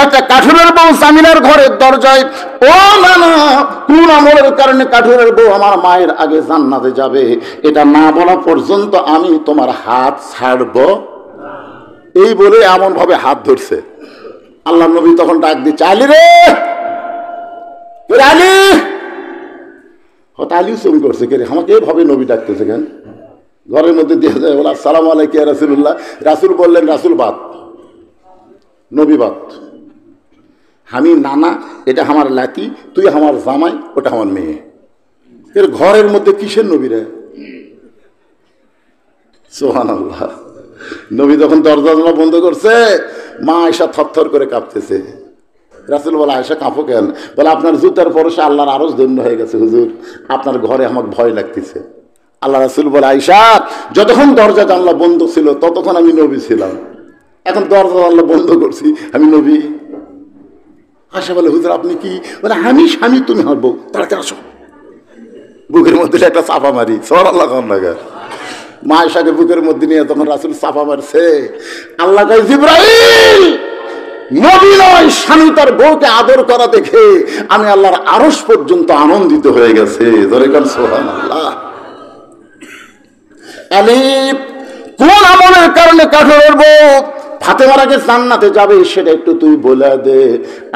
S1: একটা কাঠুরের বউ জামিনের ঘরের দরজায়। ও না না, কোন আমলের কারণে কাঠুরের বউ আমার মায়ের আগে জান্নাতে যাবে এটা না বলা পর্যন্ত আমি তোমার হাত ছাড়বো। এই বলে এমন ভাবে হাত ধরছে। আল্লাহ নবী তখন ডাক দিচ্ছে, আলী রে, আলী। আলী চুরি করছে কে রে? আমাকে এভাবে নবী ডাকতেছে কেন? ঘরের মধ্যে দিয়ে যায়, বলে আসসালামু আলাইকুম ইয়া রাসূলুল্লাহ। রাসূল বললেন, রাসূল বাদ, নবী বাদ। আমি নানা, এটা আমার লাতি, তুই আমার জামাই, ওটা আমার মেয়ে। এর ঘরের মধ্যে কিসের নবী রে? সুবহানাল্লাহ। নবী যখন দরজা বন্ধ করছে, মা আয়েশা থরথর করে কাঁপতেছে। রাসূল বলে, আয়েশা কাঁপো কেন? বলে, আপনার জুতার পরশে আল্লাহর আরশ ধন্য হয়ে গেছে হুজুর, আপনার ঘরে আমাকে ভয় লাগতেছে। আল্লাহ রাসূল বলে, আয়েশা যতক্ষণ দরজা জানলা বন্ধ ছিল ততক্ষণ আমি নবী ছিলাম, এখন দরজা জানলা বন্ধ করছি আমি নবী? আয়েশা বলে, হুজুর আপনি কি? বলে, আমি স্বামী, তুমি আমার বউ, তাড়াতাড়ি আসো। বুকের মধ্যে একটা চাপা মারি। সুবহানাল্লাহ। মা আয়েশাকে বুকের মধ্যে নিয়ে তখন রাসূল চাপা মারছে। আল্লাহ কয়, জিবরাইল, নবী নয় স্বামী তার বউকে আদর করা দেখে আমি আল্লাহর আরশ পর্যন্ত আনন্দিত হয়ে গেছে। ধরে কান সুবহানাল্লাহ। আলী কোন আমলের কারণে কাঠুরের বউ ফাতেমার আগে জান্নাতে যাবে সেটা একটু তুই বলে দে।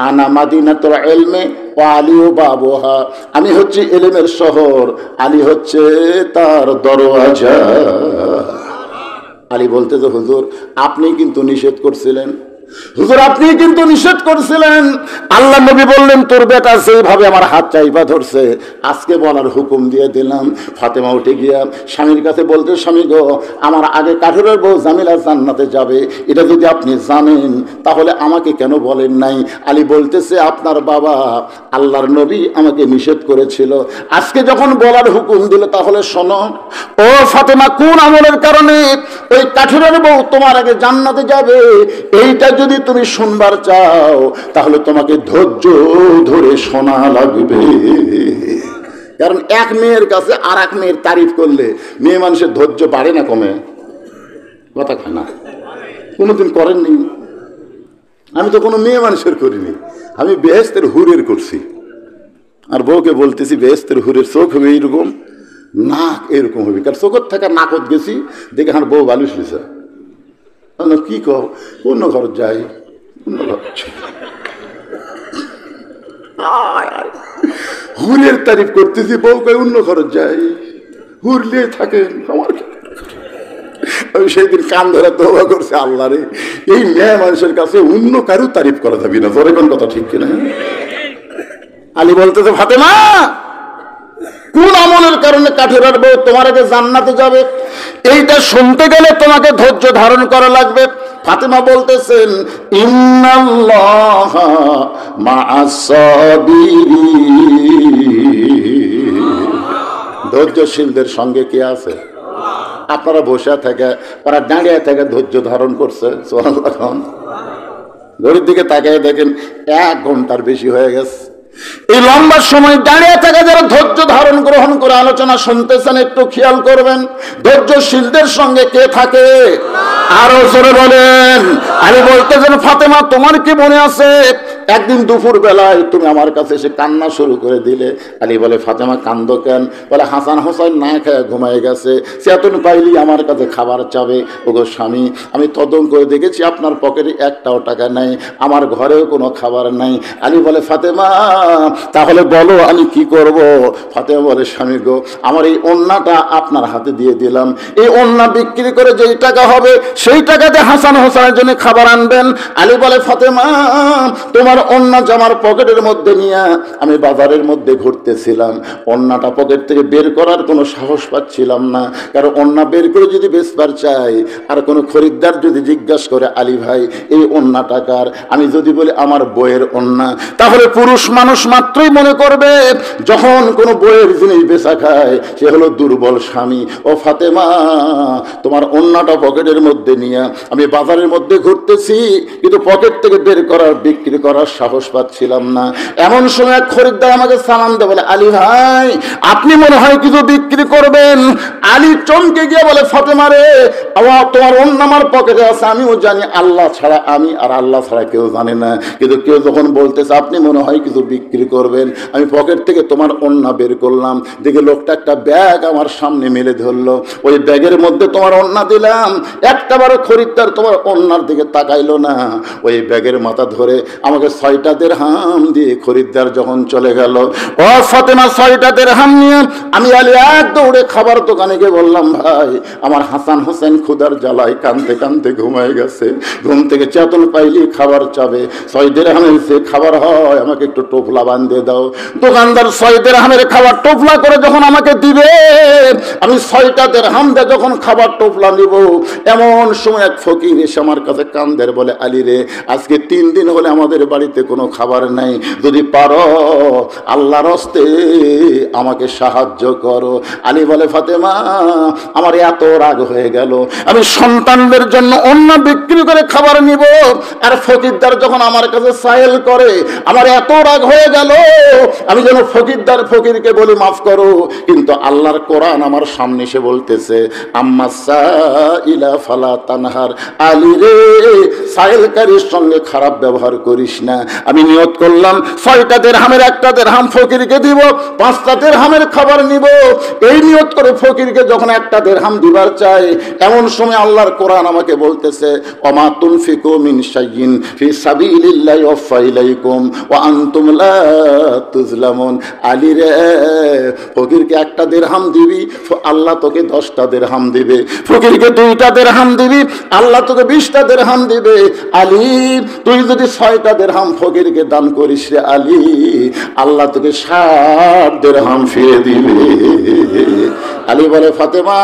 S1: আনা মাদিনাতুল ইলমি ওয়া আলিউ বাবুহা, আমি হচ্ছে ইলমের শহর, আলী হচ্ছে তার দরওয়াজা। আলী বলতে যে হুজুর আপনি কিন্তু নিষেধ করছিলেন হুজুর আপনি কিন্তু নিষেধ করেছিলেন। আল্লাহ নবী বললেন তোর বেটা সেইভাবে আমার হাত চাইবা ধরছে, আজকে বলার হুকুম দিয়ে দিলাম। ফাতেমা উঠে গিয়া স্বামীর কাছে বলতে, স্বামী গো, আমার আগে কাঠুরের বউ জামিলা জান্নাতে যাবে, এটা যদি আপনি জানেন তাহলে আমাকে কেন বলেন নাই? আলী বলতেছে, আপনার বাবা আল্লাহর নবী আমাকে নিষেধ করেছিল, আজকে যখন বলার হুকুম দিল তাহলে শোনো। ও ফাতেমা, কোন আমলের কারণে ওই কাঠুরের বউ তোমার আগে জান্নাতে যাবে এইটা যদি তুমি শুনবার চাও তাহলে তোমাকে ধৈর্য ধরে শোনা লাগবে। কারণ এক মেয়ের কাছে আর এক মেয়ের তারিফ করলে মেয়ে মানুষের ধৈর্য বাড়ে না কমে? কথা কয় না? কোনোদিন করেননি? আমি তো কোনো মেয়ে মানুষের করিনি, আমি বেহেশতের হুরের করছি। আর বউকে বলতেছি বেহেশতের হুরের চোখ হবে এইরকম, নাক এরকম হবে, কারণ চোখত থাকা নাকত গেছি দেখে আমার বউ বালিশ লিছে। কি কও? অন্য ঘর যাই, অন্য ঘর হুরের তারিফ করতেছি, বউ কয় অন্য ঘরে যাই, হুরলে থাকেন আমার। আমি সেই দিন কান ধরে দোয়া করছি, আল্লাহ রে, এই মেয়ে মানুষের কাছে অন্য কারো তারিফ করা যাবি না। তোর কোন কথা ঠিক কিনা? আলী বলতেছে, ফাতেমা কোন আমলের কারণে কাঠেরার বউ তোমার আগে জান্নাতে যাবে এইটা শুনতে গেলে তোমাকে ধৈর্য ধারণ করা লাগবে। ফাতেমা বলতেছেন, ইন্নাল্লাহা মা'আস সাবিরিন, ধৈর্যশীলদের সঙ্গে কে আছে? আপনারা বসে থেকে, ওরা দাঁড়িয়ে থেকে ধৈর্য ধারণ করছে। সুবহানাল্লাহ। ঘড়ির দিকে তাকিয়ে দেখেন 1 ঘন্টার বেশি হয়ে গেছে। এই লম্বা সময় দাঁড়িয়ে থাকা যারা ধৈর্য ধারণ গ্রহণ করে আলোচনা শুনতেছেন একটু খেয়াল করবেন, ধৈর্যশীলদের সঙ্গে কে থাকে? আরো জোরে বলেন। আমি বলতেছেন, ফাতেমা তোমার কি মনে আছে একদিন দুপুর বেলায় তুমি আমার কাছে এসে কান্না শুরু করে দিলে? আলী বলে, ফাতেমা কান্দো কেন? বলে, হাসান হোসেন না খেয়ে ঘুমায় গেছে, চেতন পাইলি আমার কাছে খাবার চাবে। ওগো স্বামী, আমি তদন্ত করে দেখেছি আপনার পকেটে 1টাও টাকা নাই, আমার ঘরেও কোনো খাবার নাই। আলী বলে, ফাতেমা তাহলে বলো আমি কি করব? ফাতেমা বলে, স্বামী গো, আমার এই ওন্নাটা আপনার হাতে দিয়ে দিলাম, এই ওন্না বিক্রি করে যেই টাকা হবে সেই টাকাতে হাসান হোসেনের জন্য খাবার আনবেন। আলী বলে, ফাতেমা তোমার ওন্না জামার পকেটের মধ্যে নিয়ে আমি বাজারের মধ্যে ঘুরতেছিলাম, ওন্নাটা পকেট থেকে বের করার কোনো সাহস পাচ্ছিলাম না, কারণ ওন্না বের করে যদি বেচবার চাই আর কোনো খরিদ্দার যদি জিজ্ঞাসা করে, আলী ভাই এই ওন্না টাকার, আমি যদি বলি আমার বইয়ের ওন্না, তাহলে পুরুষ মানুষ মাত্রই মনে করবে যখন কোনো বইয়ের জিনিস বেচা খায় সে হলো দুর্বল স্বামী। ও ফাতেমা, তোমার ওন্নাটা পকেটের মধ্যে নিয়ে আমি বাজারের মধ্যে ঘুরতেছি, কিন্তু পকেট থেকে বের করার বিক্রি করার সাহস পাচ্ছিলাম না। এমন সময় এক খরিদ্দার আমাকে সালাম দেয়, বলে, আলী ভাই আপনি মনে হয় কিছু বিক্রি করবেন। আলী চমকে গিয়ে বলে, ফাতেমা রে, তোমার ওন্না আমার পকেটে আছে, আমিও জানি আল্লাহ ছাড়া আমি আর আল্লাহ ছাড়া কেউ জানে না, কিন্তু কেউ যখন বলতেছে আপনি মনে হয় কিছু বিক্রি করবেন, আমি পকেট থেকে তোমার ওন্না বের করলাম, দেখে লোকটা একটা ব্যাগ আমার সামনে মেলে ধরলো, ওই ব্যাগের মধ্যে তোমার ওন্না দিলাম, একটাবারও খরিদ্দার তোমার ওন্নার দিকে তাকাইলো না। ওই ব্যাগের মাথা ধরে আমাকে 6টা দিরহাম দিয়ে খরিদ্দার যখন চলে গেল, ও ফাতেমা 6টা দিরহাম নিয়ে আমি আলী এক দৌড়ে খাবার দোকানে গিয়ে বললাম, ভাই আমার হাসান হোসেন ক্ষুধার জ্বালায় কাঁদতে কাঁদতে ঘুমায় গেছে, ঘুম থেকে চেতন পাইলি খাবার চাবে, 6 দিরহামের সে খাবার হয়, আমাকে একটু টোপলা বাঁধিয়ে দাও। দোকানদার 6 দিরহামের খাবার টোপলা করে যখন আমাকে দিবে, আমি 6টা দিরহাম দিয়ে যখন খাবার টোপলা নিব, এমন সময় এক ফকির এসে আমার কাছে কান্দের, বলে, আলী রে, আজকে 3 দিন হলে আমাদের বাড়িতে কোনো খাবার নাই, যদি পারো আল্লাহর হস্তে আমাকে সাহায্য করো। আলী বলে, ফাতেমা আমার এত রাগ হয়ে গেল, আমি সন্তানদের জন্য অন্য বিক্রি করে খাবার নিব, আর ফকিরদার যখন আমার কাছে সাইল করে আমার এত রাগ হয়ে গেল, আমি যেন ফকিরকে বলি মাফ করো, কিন্তু আল্লাহর কোরআন আমার সামনে এসে বলতেছে, আম্মা সাইলা ফালা তানহার, আলী রে সাইলকারীর সঙ্গে খারাপ ব্যবহার করিস না। আমি নিয়ত করলাম 6টা দিরহামের 1টা দিরহাম ফকিরকে দিব, 5টা দিরহামের খাবার নিব, এই নিয়ত করে ফকিরকে যখন 1টা দিরহাম দিবার চাই, এমন সময় আল্লাহর কোরআন আমাকে বলতেছে, ওমা তুনফিকু মিন শাইইন ফি সাবিলিল্লাহি ওয়াফা ইলাইকুম ওয়া আনতুম লা তুজলামুন। আলী রে, ফকিরকে 1টা দিরহাম দিবি, আল্লাহ তোকে 10টা দিরহাম দিবে, ফকিরকে 2টা দিরহাম দিবি, আল্লাহ তোকে 20টা দিরহাম দিবে, আলী তুই যদি 6টা দিরহাম ফকিরকে দান করিস রে আলী, আল্লাহ তোকে 60 দিরহাম ফিরে দিবে। আলী বলে ফাতেমা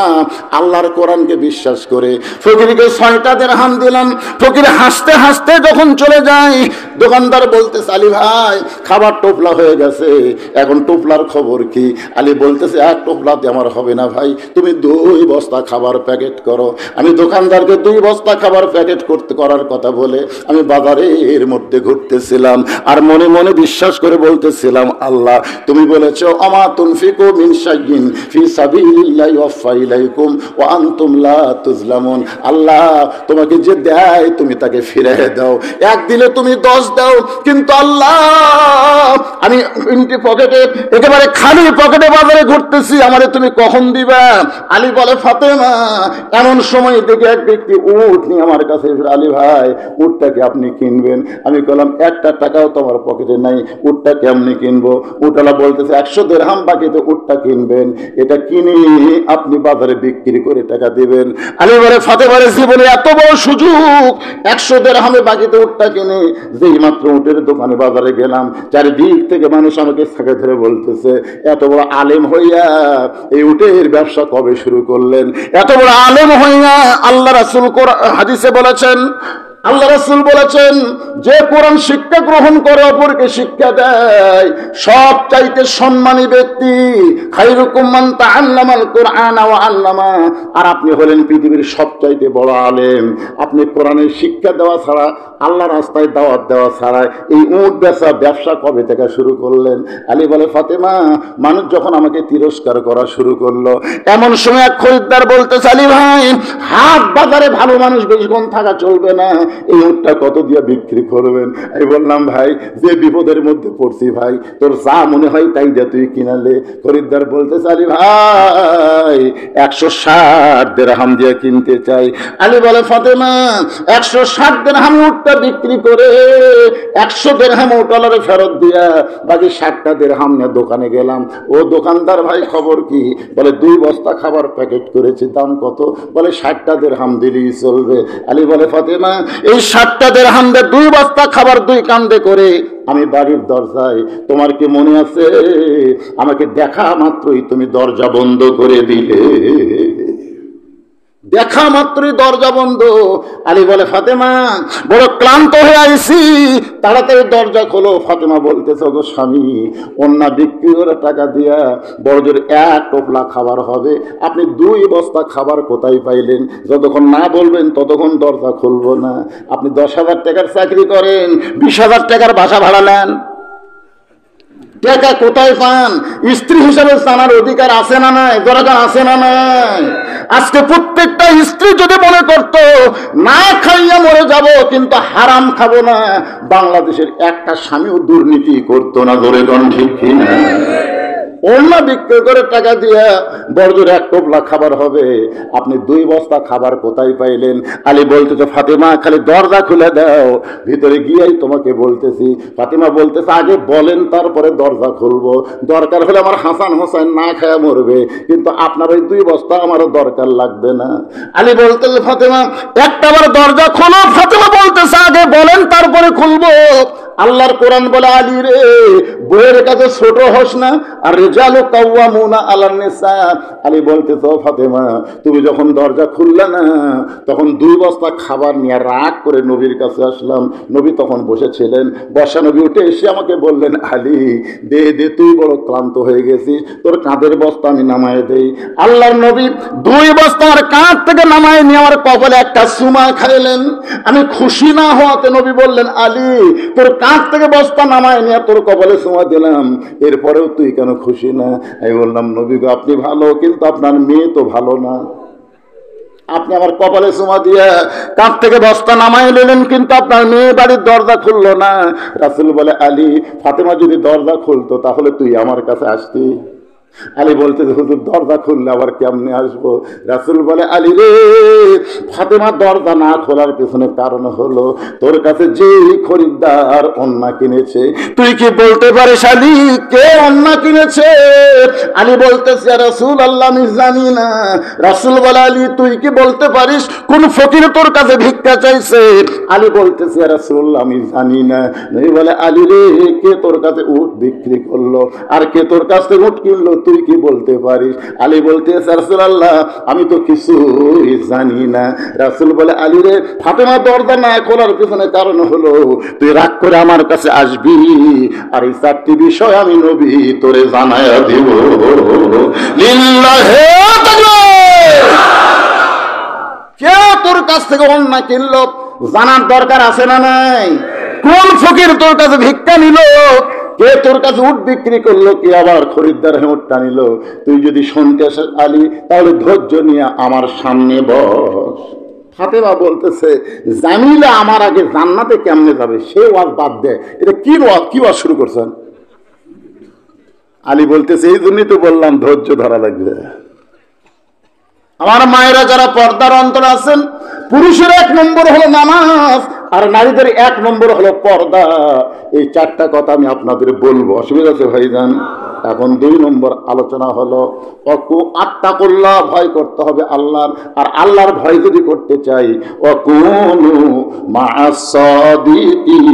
S1: আল্লাহর কোরআনকে বিশ্বাস করে ফকিরকে 6টা দিরহাম দিলাম। ফকির হাসতে হাসতে যখন চলে যায়, দোকানদার বলতেছে আলী ভাই খাবার টোপলা হয়ে গেছে, এখন টোপলার খবর কি? আলী বলতেছে এক টোপলাতে আমার হবে না ভাই, তুমি 2 বস্তা খাবার প্যাকেট করো। আমি দোকানদারকে 2 বস্তা খাবার প্যাকেট করার কথা বলে আমি বাজারের মধ্যে ঘুরতেছিলাম, আর মনে মনে বিশ্বাস করে বলতেছিলাম আল্লাহ তুমি বলেছো আমা তুনফিকু মিন শাইইন ফি সাবিলিল্লাহি ওয়াফা ইলাইকুম ওয়া আনতুম লা তুজলামুন। আল্লাহ তোমাকে যে দেয় তুমি তাকে ফিরিয়ে দাও, এক দিলে তুমি 10 দাও, কিন্তু আল্লাহ আমি ইনটি পকেটে একেবারে খালি পকেটে বাজারে ঘুরতেছি, আমারে তুমি কখন দিবা? আলী বলে ফাতেমা এমন সময় দেখে এক ব্যক্তি উট নিয়ে আমার কাছে, আলী ভাই উটটাকে আপনি কিনবেন? আমি বললাম 1টা টাকাও তোমার পকেটে নাই, উটটা কেমনি কিনবো? উটওয়ালা বলতেছে 100 দিরহাম বাকিতে উটটা কিনবেন, এটা কিনে আপনি বাজারে বিক্রি করে টাকা দিবেন। আলী বলে ফাতেমার জীবনে এত বড় সুযোগ, 100 দিরহামে বাকিতে উটটা কিনে যেই মাত্র উটের দোকানে বাজারে গেলাম, চারিদিক থেকে মানুষ আমাকে ছাকে ধরে বলতেছে এত বড় আলেম হইয়া এই উটের ব্যবসা কবে শুরু করলেন? এত বড় আলেম হইয়া আল্লাহ রাসূল হাদিসে বলেছেন, আল্লাহ রাসূল বলেছেন যে কোরআন শিক্ষা গ্রহণ করে অপরকে শিক্ষা দেয় সব চাইতে সম্মানী ব্যক্তি খায়রুকুম মান তাআল্লামাল কুরআনা ওয়া আল্লামা। আর আপনি হলেন পৃথিবীর সবচাইতে বড় আলেম। আপনি কোরআনের শিক্ষা দেওয়া ছাড়া, আল্লাহর রাস্তায় দাওয়াত দেওয়া ছাড়া এই উট বেচা ব্যবসা কবে থেকে শুরু করলেন? আলী বলে ফাতেমা মানুষ যখন আমাকে তিরস্কার করা শুরু করলো, এমন সময় এক খরিদ্দার বলতেছে আলী ভাই হাট বাজারে ভালো মানুষ বেশিক্ষণ থাকা চলবে না, এই উটটা কত দিয়ে বিক্রি করবেন? আমি বললাম ভাই যে বিপদের মধ্যে পড়ছি ভাই, তোর যা মনে হয় তাই দিয়ে তুই কিনালে। খরিদ্দার বলতেছে আলী ভাই 160 দিরহাম দিয়ে কিনতে চাই। আলী বলে ফাতেমা 160 দিরহাম উটটা বিক্রি করে 100 দিরহাম উটওয়ালারে ফেরত দিয়া বাকি 60টা দিরহাম নিয়ে দোকানে গেলাম। ও দোকানদার ভাই খবর কি? বলে 2 বস্তা খাবার প্যাকেট করেছি, দাম কত? বলে 60টা দিরহাম দিলেই চলবে। আলী বলে ফাতেমা এই 60টা দিরহাম দিয়ে 2 বস্তা খাবার 2 কান্দে করে আমি বাড়ির দরজায়, তোমার কি মনে আছে আমাকে দেখা মাত্রই তুমি দরজা বন্ধ করে দিলে, দেখা মাত্রই দরজা বন্ধ। আলী বলে ফাতেমা বড় ক্লান্ত হয়ে আইছি, তাড়াতাড়ি দরজা খোলো। ফাতেমা বলতেছে গো স্বামী অন্যা বিক্রি করে টাকা দিয়া বড় জোর 1 টোপলা খাবার হবে, আপনি 2 বস্তা খাবার কোথায় পাইলেন? যতক্ষণ না বলবেন ততক্ষণ দরজা খুলবো না। আপনি 10,000 টাকার চাকরি করেন, 20,000 টাকার বাসা ভাড়া নেন, টাকা কোথায় পান? স্ত্রী হিসাবে জানার অধিকার আছে না নাই? দরকার আছে না নাই? আজকে প্রত্যেকটা স্ত্রী যদি মনে করত না খাইয়া মরে যাব কিন্তু হারাম খাবো না, বাংলাদেশের একটা স্বামীও দুর্নীতি করতো না। ধরে কোন ঠিক কিনা? অন্য বিক্রি করে টাকা দিয়া বড়জোর 1 টোপলা খাবার হবে, আপনি 2 বস্তা খাবার কোথায় পাইলেন? আলী বলতেছে ফাতেমা খালি দরজা খুলে দাও, ভিতরে গিয়েই তোমাকে বলতেছি। ফাতেমা বলতেছে আগে বলেন তারপরে দরজা খুলবো, দরকার হলে আমার হাসান হোসেন না খায়া মরবে, কিন্তু আপনার ওই 2 বস্তা আমারও দরকার লাগবে না। আলী বলতেছে ফাতেমা একটাবার দরজা খোলো। ফাতেমা বলতেছে আগে বলেন তারপরে খুলবো। আল্লাহর কোরআন বলে আলী রে বইয়ের কাছে ছোট হোস না, আর রিজালু কাওয়ামুনা আলান নিসা। আলী বলতেছে ফাতেমা তুমি যখন দরজা খুললে না তখন 2 বস্তা খাবার নিয়ে রাগ করে নবীর কাছে আসলাম। নবী তখন বসেছিলেন, বসা নবী উঠে এসে আমাকে বললেন আলী দে দে তুই বড় ক্লান্ত হয়ে গেছিস, তোর কাঁধের বস্তা আমি নামায় দেই। আল্লাহর নবী 2 বস্তা আমার কাঁধ থেকে নামায় নিয়ে আমার কপালে একটা চুমা খাইলেন। আমি খুশি না হওয়াতে নবী বললেন আলী তোর কাঁধ থেকে বস্তা নামায় নিয়ে তোর কপালে চুমা দিলাম, এরপরেও তুই কেন খুশি না? আমি বললাম নবী গো আপনি ভালো, কিন্তু আপনার মেয়ে তো ভালো না। আপনি আমার কপালে চুমা দিয়ে কাঁধ থেকে বস্তা নামাই নিলেন, কিন্তু আপনার মেয়ে বাড়ির দরজা খুললো না। রাসূল বলে আলী ফাতেমা যদি দরজা খুলতো তাহলে তুই আমার কাছে আসতি। আলী বলতে হুজুর দরজা খুললে আবার কেমনে আসবো? রাসূল বলে আলী রে, ফাতেমা দরজা না খোলার পেছনে কারণ হলো তোর কাছে যে খরিদ্দার অন্না কিনেছে। তুই কি বলতে পারিস আলী কে অন্না কিনেছে? আলী বলতেছে রাসূল আল্লাহ আমি জানি না। রাসূল বলে আলী তুই কি বলতে পারিস কোন ফকির তোর কাছে ভিক্ষা চাইছে? আলী বলতেছে রাসূলুল্লাহ আমি জানি না। নবী বলে আলী রে, কে তোর কাছে উট বিক্রি করলো আর কে তোর কাছ থেকে উট কিনলো তুই কি বলতে পারিস? আলী বলতেছে রাসূলুল্লাহ আমি তো কিছুই জানি না। রাসূল বলে আলী রে, ফাতেমা দরজা না খোলার পিছনে কারণ হলো তুই রাগ করে আমার কাছে আসবি আর এই চারটি বিষয় আমি নবী তোরে জানায়া দিব। লিল্লাহি তাকবীর। কে তোর কাছ থেকে অন্যায় কিনলো জানার দরকার আছে না নাই? কোন ফকির তোর কাছে ভিক্ষা নিল, কে তোর কাছে উট বিক্রি করলো, কে আবার খরিদ্দার হয়ে উটটা নিল, তুই যদি শুনতে আসিস আলী তাহলে ধৈর্য নিয়ে আমার সামনে বস। ফাতেমা বলতেছে জামিলা আমার আগে জান্নাতে কেমনে যাবে সে ওয়াজ বাদ দে, এটা কি ওয়াজ শুরু করছেন? আলী বলতেছে এই জন্যই তো বললাম ধৈর্য ধরা লাগবে। আমার মায়েরা যারা পর্দার অন্তরে আছেন, পুরুষের 1 নম্বর হলো নামাজ আর নারীদের 1 নম্বর হলো পর্দা। এই 4টা কথা আমি আপনাদের বলবো, অসুবিধা আছে ভাইজান? এখন 2 নম্বর আলোচনা হলো আত্তাকুল্লাহ, ভয় করতে হবে আল্লাহর। আর আল্লাহর ভয় যদি করতে চাই ওয়াকুনু মা'আস সাদিকিন।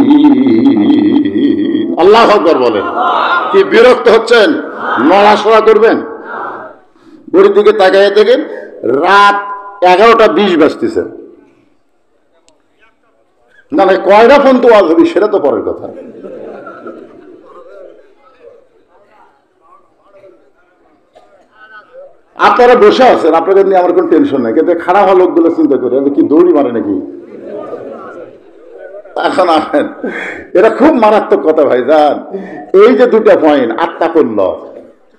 S1: আল্লাহু আকবার বলেন। কি বিরক্ত হচ্ছেন? নড়াচড়া করবেন। ঘড়ির দিকে তাকায় দেখেন রাত 11:20 বাজতেছে। না ভাই কয়টা ফোন তো ওয়াজ হবে সেটা তো পরের কথা। আপনারা বসে আছেন, আপনাদের নিয়ে আমার কোনো টেনশন নাই, কিন্তু খারাপ হওয়া লোকগুলো চিন্তা করে কি দৌড়ি মারে নাকি? এখন আসেন, এটা খুব মারাত্মক কথা ভাই জান। এই যে 2টা পয়েন্ট, আত্তাকুল্লাহ,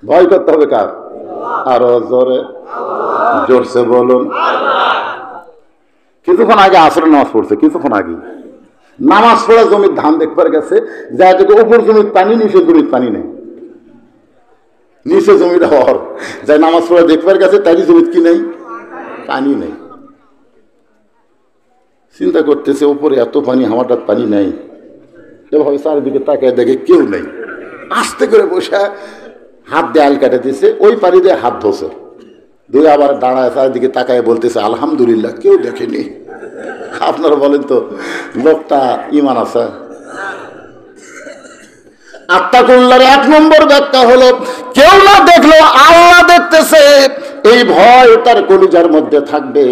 S1: ভয় করতে হবে কার? আরো জোরে জোরসে বলুন। কিছুক্ষণ আগে আসরের নামাজ পড়ছে, কিছুক্ষণ আগে নামাজ পড়া জমির ধান দেখবার গেছে, যা দেখে উপর জমির পানি নিচে জমির পানি নেই, নিচে জমিটা হর যাই নামাজ পড়া দেখবার গেছে তারই জমির কি নেই? পানি নেই। চিন্তা করতেছে উপরে এত পানি, আমারটার পানি নেই। এভাবে চারিদিকে তাকায় দেখে কেউ নেই, আস্তে করে বসে হাত দিয়ে আল কাটে দিয়েছে, ওই পানি দিয়ে হাত ধোছে, ধুয়ে আবার দাঁড়ায় চারিদিকে তাকায় বলতেছে আলহামদুলিল্লাহ কেউ দেখেনি। আপনারা বলেন তো লোকটা ইমান আছে? আত্তাকুল্লাহর 1 নম্বর ব্যাখ্যা হলো কেউ না দেখলো আল্লাহ দেখতেছে, এই ভয় তার কলিজার মধ্যে থাকবে।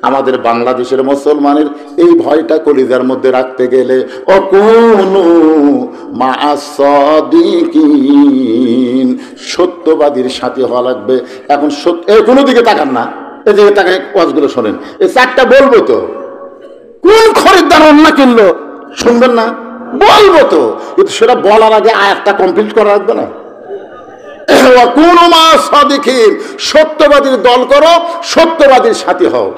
S1: আমাদের বাংলাদেশের মুসলমানের এই ভয়টা কলিজার মধ্যে রাখতে গেলে ওয়াকুনু মা'আস সাদিকিন, সত্যবাদীর সাথে হওয়া লাগবে। এখন কোনো দিকে তাকান না, এদিকে তাকায় ওয়াজগুলো শোনেন। এই 4টা বলবো তো, কোন খরিদ্দার অন্য কিনলো শুনবেন না? বলবো তো, কিন্তু সেটা বলার আগে আয়াতটা কমপ্লিট করা লাগবে না? ওয়াকুনু মা'আস সাদিকিন, সত্যবাদীর দল করো, সত্যবাদীর সাথী হও।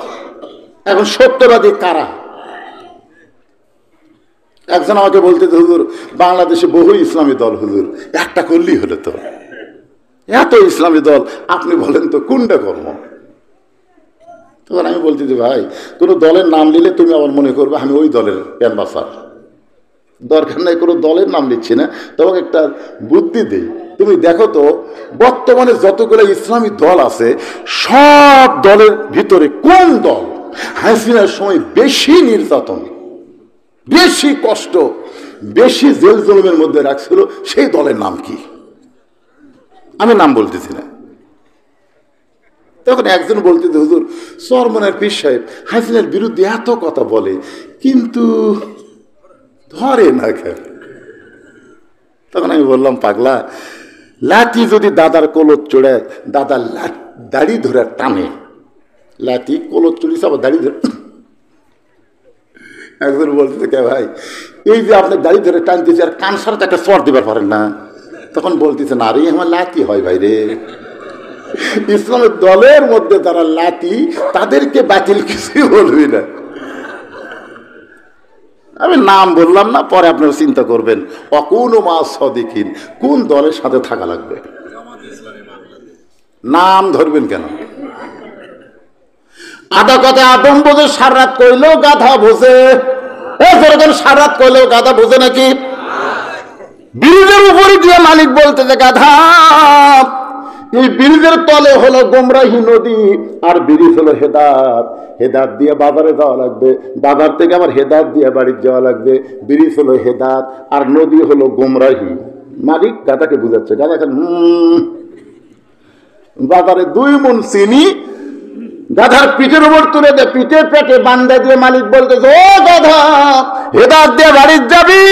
S1: এখন সত্যবাদী কারা? একজন আমাকে বলতে হুজুর বাংলাদেশে বহু ইসলামী দল, হুজুর একটা করলেই হলো তো, এত ইসলামী দল আপনি বলেন তো কোনটা কর্ম? তখন আমি বলতে যে ভাই কোনো দলের নাম নিলে তুমি আবার মনে করবে আমি ওই দলের ক্যানভাসার, দরকার নাই কোনো দলের নাম নিচ্ছি না, তোমাকে একটা বুদ্ধি দেই। তুমি দেখো তো বর্তমানে যতগুলো ইসলামী দল আছে সব দলের ভিতরে কোন দল হাসিনার সময় বেশি নির্যাতন, বেশি কষ্ট, বেশি জেল জুলুমের মধ্যে রাখছিল, সেই দলের নাম কি? আমি নাম বলতেছি না। তখন একজন বলতে হুজুর চরমনার পীর সাহেব হাসিনার বিরুদ্ধে এত কথা বলে কিন্তু ধরে না কেন? তখন আমি বললাম পাগলা, লাঠি যদি দাদার কোলত চড়ে দাদার দাড়ি ধরে টানে, লাঠি কোলত চড়িস আবার দাড়ি ধরে। একজন বলতে কে ভাই এই যে আপনার দাড়ি ধরে টানতেছে আর কান সারাতে একটা চর দিবার পারেন না? তখন বলতেছে না রে আমার লাঠি হয় ভাই রে, ইসলামের দলের মধ্যে যারা লাঠি তাদেরকে বাতিল কিছুই বলবি না। আমি নাম বললাম না, পরে আপনারা চিন্তা করবেন ওয়াকুনু মা'আস সাদিকিন, কোন দলের সাথে থাকা লাগবে। নাম ধরবেন কেন? আধা কথা আদম বোঝে, সারাত কইলেও গাধা বোঝে। সারাত কইলেও গাধা বোঝে নাকি? ব্রিজের উপরে দিয়ে মালিক বলতেছে গাধা, এই ব্রিজের তলে হলো গোমরাহি নদী, আর ব্রিজ হলো হেদাত। হেদাত দিয়ে বাজারে যাওয়া লাগবে, বাজার থেকে আবার হেদাত দিয়ে বাড়ি যাওয়া লাগবে। ব্রিজ হলো হেদাত, আর নদী হলো গোমরাহি। মালিক গাধাকে বুঝাচ্ছে। গাধা বাজারে 2 মণ চিনি গাধার পিঠের উপর তুলে দেয়, পিঠে পেটে বান্ধা দিয়ে মালিক বলতেছে, ও গাধা, হেদাত দিয়ে বাড়ি যাবি,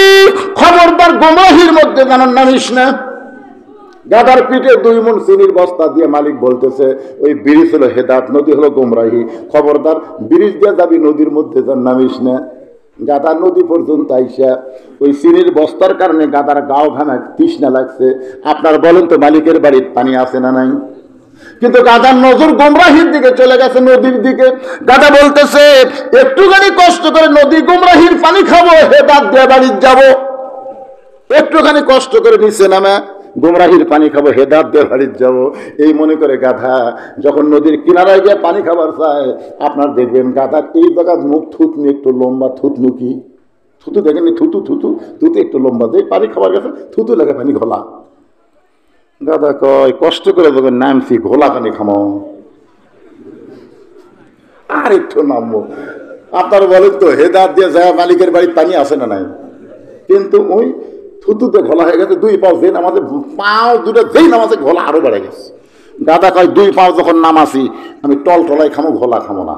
S1: খবরদার গোমরাহির মধ্যে যেন নামিস না। গাধার পিঠে 2 মণ চিনির বস্তা দিয়ে মালিক বলতেছে, ওই ব্রিজ হলো হেদাত, নদী হলো গোমরাহি, খবরদার ব্রিজ দিয়ে যাবি, নদীর মধ্যে যেন নামিস না। গাধা নদী পর্যন্ত আইসা ওই চিনির বস্তার কারণে গাধার গাও ঘামা তৃষ্ণা লাগছে। আপনার বলেন তো মালিকের বাড়ির পানি আছে না নাই? কিন্তু গাধার নজর গোমরাহির দিকে চলে গেছে, নদীর দিকে। গাধা বলতেছে, একটুখানি কষ্ট করে নদী গোমরাহির পানি খাবো, হেদাত দিয়ে বাড়ি যাবো। একটুখানি কষ্ট করে নিচে নামে গোমরাহির পানি খাবো, হেদাত দিয়ে বাড়ি যাবো, এই মনে করে গাধা যখন নদীর কিনারায় গিয়ে পানি খাবার চায়, আপনার দেখবেন গাধার এই জায়গার মুখ থুতনি একটু লম্বা, থুতনু কি থুতু দেখেননি? থুতু থুতু থুতু একটু লম্বা, যে পানি খাবার গেছে থুতু লাগে পানি ঘোলা। গাধা কয়, কষ্ট করে যখন নামছি ঘোলা পানি খামো, আর একটু নামবো। আপনার বলেন তো হেদাত দিয়ে যায় মালিকের বাড়ির পানি আসে না নাই? কিন্তু ওই থুতুতে ঘোলা হয়ে গেছে, 2 পাও যেই নামাজে, পাও দুটো যেই নামাজে ঘোলা আরো বেড়ে গেছে। গাধা কয়, 2 পাও যখন নামাছি আমি টলটলাই খামো, ঘোলা খামো না।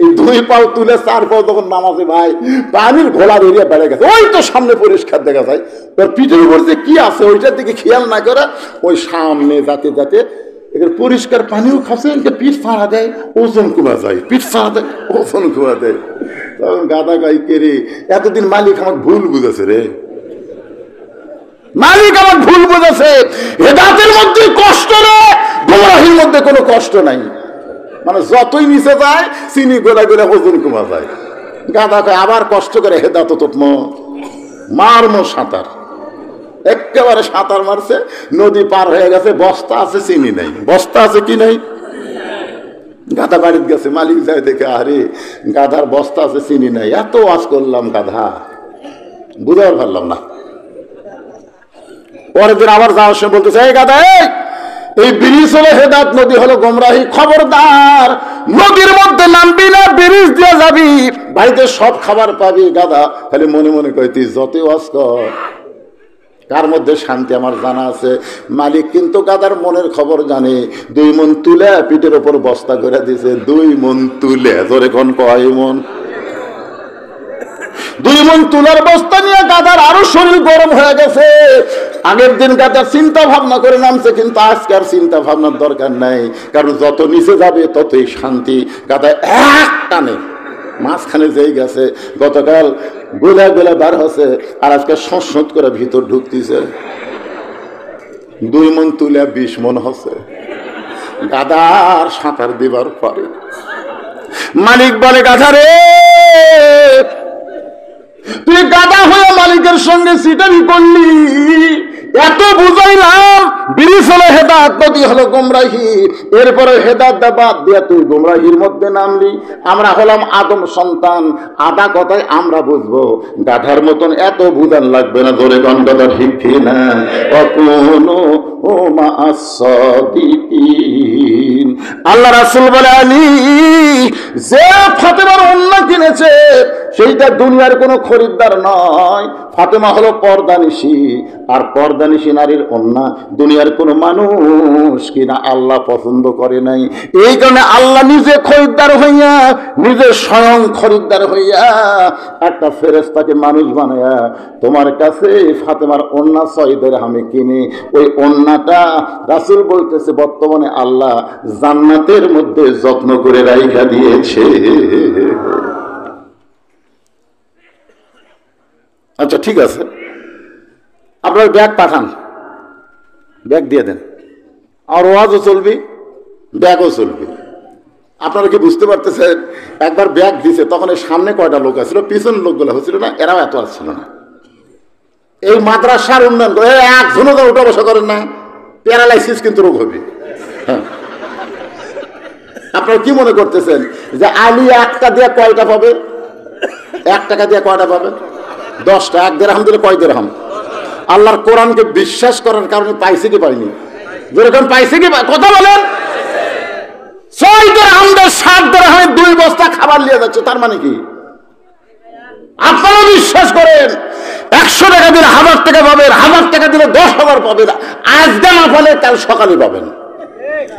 S1: এই 2 পাও তুলে 4 পাও যখন নামাজি ভাই, পানির ঘোলা বেরিয়ে বেড়ে গেছে। ওই তো সামনে পরিষ্কার দেখা যায়, তোর পিঠের উপর যে কি আছে ওইটার দিকে খেয়াল না করে ওই সামনে যাতে যাতে এখানে পরিষ্কার পানিও খাচ্ছে, পিঠ ফাড়া দেয়, ওজন কমা যায়, পিঠ ফাড়া দেয়, ওজন কমা দেয়। তখন গাধা গাই কে রে, এতদিন মালিক আমার ভুল বুঝেছে রে, মালিক আমার ভুল বুঝেছে। হেদাতের মধ্যে কষ্ট রে, গোমরাহির মধ্যে কোনো কষ্ট নাই। মানে যতই নিচে যায় চিনি গোলা গোলা ওজন কমা যায়। গাধা কয়, আবার কষ্ট করে হেদাত তো মারমো সাঁতার। একেবারে সাঁতার মারছে, নদী পার হয়ে গেছে, বস্তা আছে চিনি নাই, বস্তা আছে কি নাই? গাধা বাড়িতে গেছে, মালিক যায় দেখে, আরে গাধার বস্তা আছে চিনি নাই। এত ওয়াজ করলাম গাধা, বুঝাতে পারলাম না। পরের দিন আবার যাওয়ার সময় বলতেছে, এই গাধা, এই ব্রিজ হলো হেদাত, নদী হলো গোমরাহি, খবরদার নদীর মধ্যে নামবি না, ব্রিজ দিয়ে যাবি, বাড়িতে সব খাবার পাবি। গাধা খালি মনে মনে কয়, তুই যতই ওয়াজ কর, কার মধ্যে শান্তি আমার জানা আছে। মালিক কিন্তু গাধার মনের খবর জানে। 2 মণ তুলে পিঠের ওপর বস্তা করে দিছে, 2 মণ তুলে, ধরে কোন কয় মণ? 2 মণ তুলার বস্তা নিয়ে গাধার আরো শরীর গরম হয়ে গেছে। আগের দিন গাধা চিন্তা ভাবনা করে নামছে, কিন্তু আজকে আর চিন্তা ভাবনার দরকার নাই, কারণ যত নিচে যাবে ততই শান্তি। গাধা এক টানে মাঝখানে যেই গেছে, গতকাল গোলা গোলা বার হচ্ছে, আর আজকে সংসদ করে ভিতর ঢুকতেছে। 2 মণ তুলে 20 মণ হচ্ছে। গাধার সাঁতার দিবার পরে মালিক বলে, গাধা রে, তুই গাধা হয়ে মালিকের সঙ্গে সিটারি করলি, এত বুঝাইলাম, ব্রিজ হলো হেদাত, নদী হলো গোমরাহি, এরপরে হেদাত বাদ দিয়া তুই গোমরাহির মধ্যে নামলি। আমরা হলাম আদম সন্তান, আদা কথায় আমরা বুঝবো, গাধার মতন এত বুঝান লাগবে না। ধরে গন্ডটা ঠিক না, কখনো ও মা আসাদিকিন। আল্লাহ রাসূল বলে, আলী যে ফাতেমার ওন্না কিনেছে সেইটা দুনিয়ার কোনো খরিদ্দার নয়। ফাতেমা হলো পর্দানিশী, আর পর্দানিশী নারীর ওন্না দুনিয়ার কোনো মানুষ কিনা আল্লাহ পছন্দ করে নাই। এই কারণে আল্লাহ নিজে খরিদ্দার হইয়া, নিজে স্বয়ং খরিদ্দার হইয়া একটা ফেরেশতাকে মানুষ বানায়া তোমার কাছে ফাতেমার ওন্না 6 দিরহামে কিনে, ওই ওন্নাটা রাসূল বলতেছে বর্তমানে আল্লাহ জান্নাতের মধ্যে যত্ন করে রাইখা দিয়েছে। আচ্ছা ঠিক আছে, আপনার ব্যাগ পাঠান, ব্যাগ দিয়ে দেন, আর ওয়াজও চলবি, ব্যাগও চলবে। আপনারা কি বুঝতে পারতেছেন? একবার ব্যাগ দিছে, তখন এই সামনে কয়টা লোক আসছিল, পিছন লোকগুলো হচ্ছিল না, এরাও এত আসছিল না। এই মাদ্রাসার উন্নয়ন করে একজনও তো উঠা বসা করেন না, প্যারালাইসিস কিন্তু রোগ হবে। আপনারা কি মনে করতেছেন যে আলী একটা দিয়ে কয়টা পাবে? 1 টাকা দিয়ে কয়টা পাবে? 10টা। 1 দিরহাম দিলে কয় দিরহাম? আল্লাহর কোরআনকে বিশ্বাস করার কারণে পাইছে কি পাইনি? যেরকম পাইছে কি? কথা বলেন। 6 দিরহাম দিয়ে 7 দিরহামে 2 বস্তা খাবার নিয়ে যাচ্ছে, তার মানে কি? আপনারা বিশ্বাস করেন 100 টাকা দিলে 1000 টাকা পাবেন, 1000 টাকা দিলে 10,000 পাবেন। আজকে না পালে কাল সকালে পাবেন।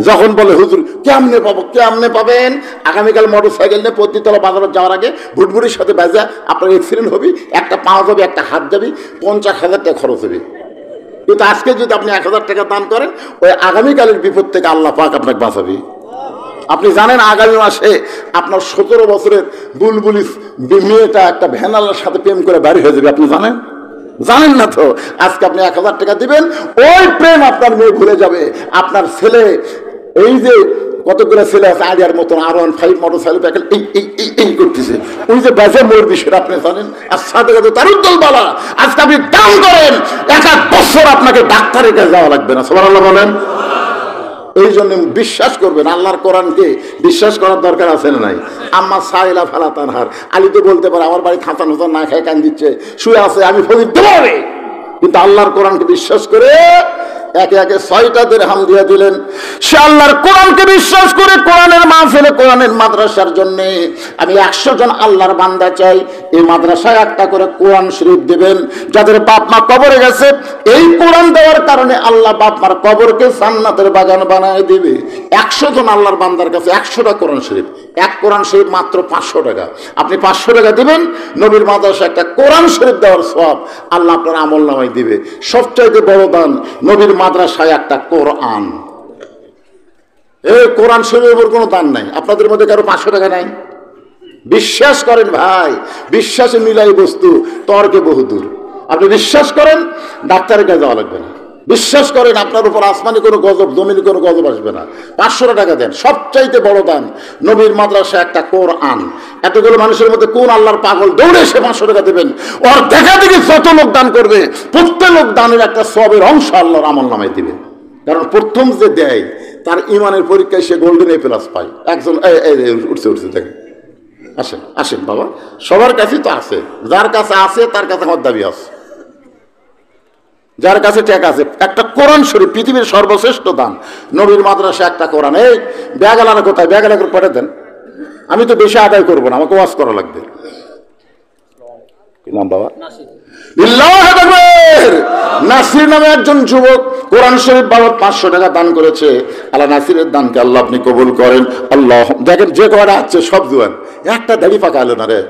S1: যখন বলে হুজুর কেমনে পাবো, কেমনে পাবেন? আগামীকাল মোটরসাইকেল নিয়ে পত্নীতলা বাজারে যাওয়ার আগে ভুটভুটির সাথে বাজা আপনার অ্যাক্সিডেন্ট হবে, একটা পা যাবে, একটা হাত যাবে, 50,000 টাকা খরচ হবে। কিন্তু আজকে যদি আপনি 1000 টাকা দান করেন, ওই আগামীকালের বিপদ থেকে আল্লাহ পাক আপনাকে বাঁচাবে। আপনি জানেন আগামী মাসে আপনার 17 বছরের বুলবুলি মেয়েটা একটা ভ্যানালার সাথে প্রেম করে বাড়ি হয়ে যাবে, আপনি জানেন? জানেন না তো। আজকে আপনি 1000 টাকা দিবেন, ওই প্রেম আপনার মেয়ে ভুলে যাবে। আপনার ছেলে এই যে কতগুলো ছেলে আছে আলিয়ার মতন R15 মোটরসাইকেল এই করতেছে, ওই যে বেজে মরবি সেটা আপনি জানেন। আর সাথে সাথে তার উদ্দল বলা আজকে আপনি দান করেন, 1 বছর আপনাকে ডাক্তারের কাছে যাওয়া লাগবে না। সুবহানাল্লাহ বলেন। এই জন্য বিশ্বাস করবেন, আল্লাহর কোরআনকে বিশ্বাস করার দরকার আছে না নাই? আম্মা সাইলা ফালা তানহার, আলী তো বলতে পারে আমার বাড়ি খাঁচা নোচা না খায় কান দিচ্ছে, শুয়ে আছে, আমি ফকির দেবো। কিন্তু আল্লাহর কোরআনকে বিশ্বাস করে একে একে 6টা দিরহাম দিয়ে দিলেন। সে আল্লাহর কোরআনকে বিশ্বাস করে কোরআনের মাহফিলে, কোরআনের মাদ্রাসার জন্য আমি 100 জন আল্লাহর বান্দা চাই। এই মাদ্রাসায় একটা করে কোরআন শরীফ দেবেন। যাদের বাপ মা কবরে গেছে, এই কোরআন দেওয়ার কারণে আল্লাহ বাপ মার কবরকে জান্নাতের বাগান বানায় দিবে। 100 জন আল্লাহর বান্দার কাছে 100টা কোরআন শরীফ। এক কোরআন শরীফ মাত্র 500 টাকা। আপনি 500 টাকা দিবেন, নবীর মাদ্রাসায় একটা কোরআন শরীফ দেওয়ার সওয়াব আল্লাহ আপনার আমল নামায় দিবে। সবচাইতে বড় দান নবীর মাদ্রাসায় একটা কোরআন। এই কোরআন শরীফের উপর কোনো দান নাই। আপনাদের মধ্যে কারো 500 টাকা নাই? বিশ্বাস করেন ভাই, বিশ্বাসে মিলাই বস্তু, তর্কে বহুদূর। আপনি বিশ্বাস করেন, ডাক্তারের কাছে যাওয়া লাগবে না। বিশ্বাস করেন আপনার উপর আসমানি কোনো গজব, জমিনে কোনো গজব আসবে না। 500 টাকা দেন, সবচাইতে বড় দান নবীর মাদ্রাসায় একটা কোরআন। এতগুলো মানুষের মধ্যে কোন আল্লাহর পাগল দৌড়ে এসে 500 টাকা দেবেন? ওর দেখা দেখি যত লোক দান করবে, প্রত্যেক লোক দানের একটা সবের অংশ আল্লাহর আমল নামায় দিবে। কারণ প্রথম যে দেয় তার ইমানের পরীক্ষায় সে গোল্ডেন A+ পায়। একজন উঠছে দেখেন, আসেন আসেন বাবা, সবার কাছেই তো আছে। যার কাছে আছে তার কাছে আমার দাবি আছে, যার কাছে টাকা আছে। একটা কোরআন শরীফ পৃথিবীর সর্বশ্রেষ্ঠ দান, নবীর মাদ্রাসা একটা কোরআন। এই ব্যাগালারা কোথায়? ব্যাগালা করে পাঠিয়ে দেন। আমি তো বেশি আদায় করবো না, আমাকে ওয়াজ করা লাগবে। কি নাম বাবা? নাসির নামে একজন যুবক কোরআন শরীফ বাবদ 500 টাকা দান করেছে। আল্লাহ নাসিরের দানকে আল্লাহ আপনি কবুল করেন। আল্লাহ দেখেন যে কটা আছে সব জুয়ান, একটা দাড়ি পাকা এলো না রে।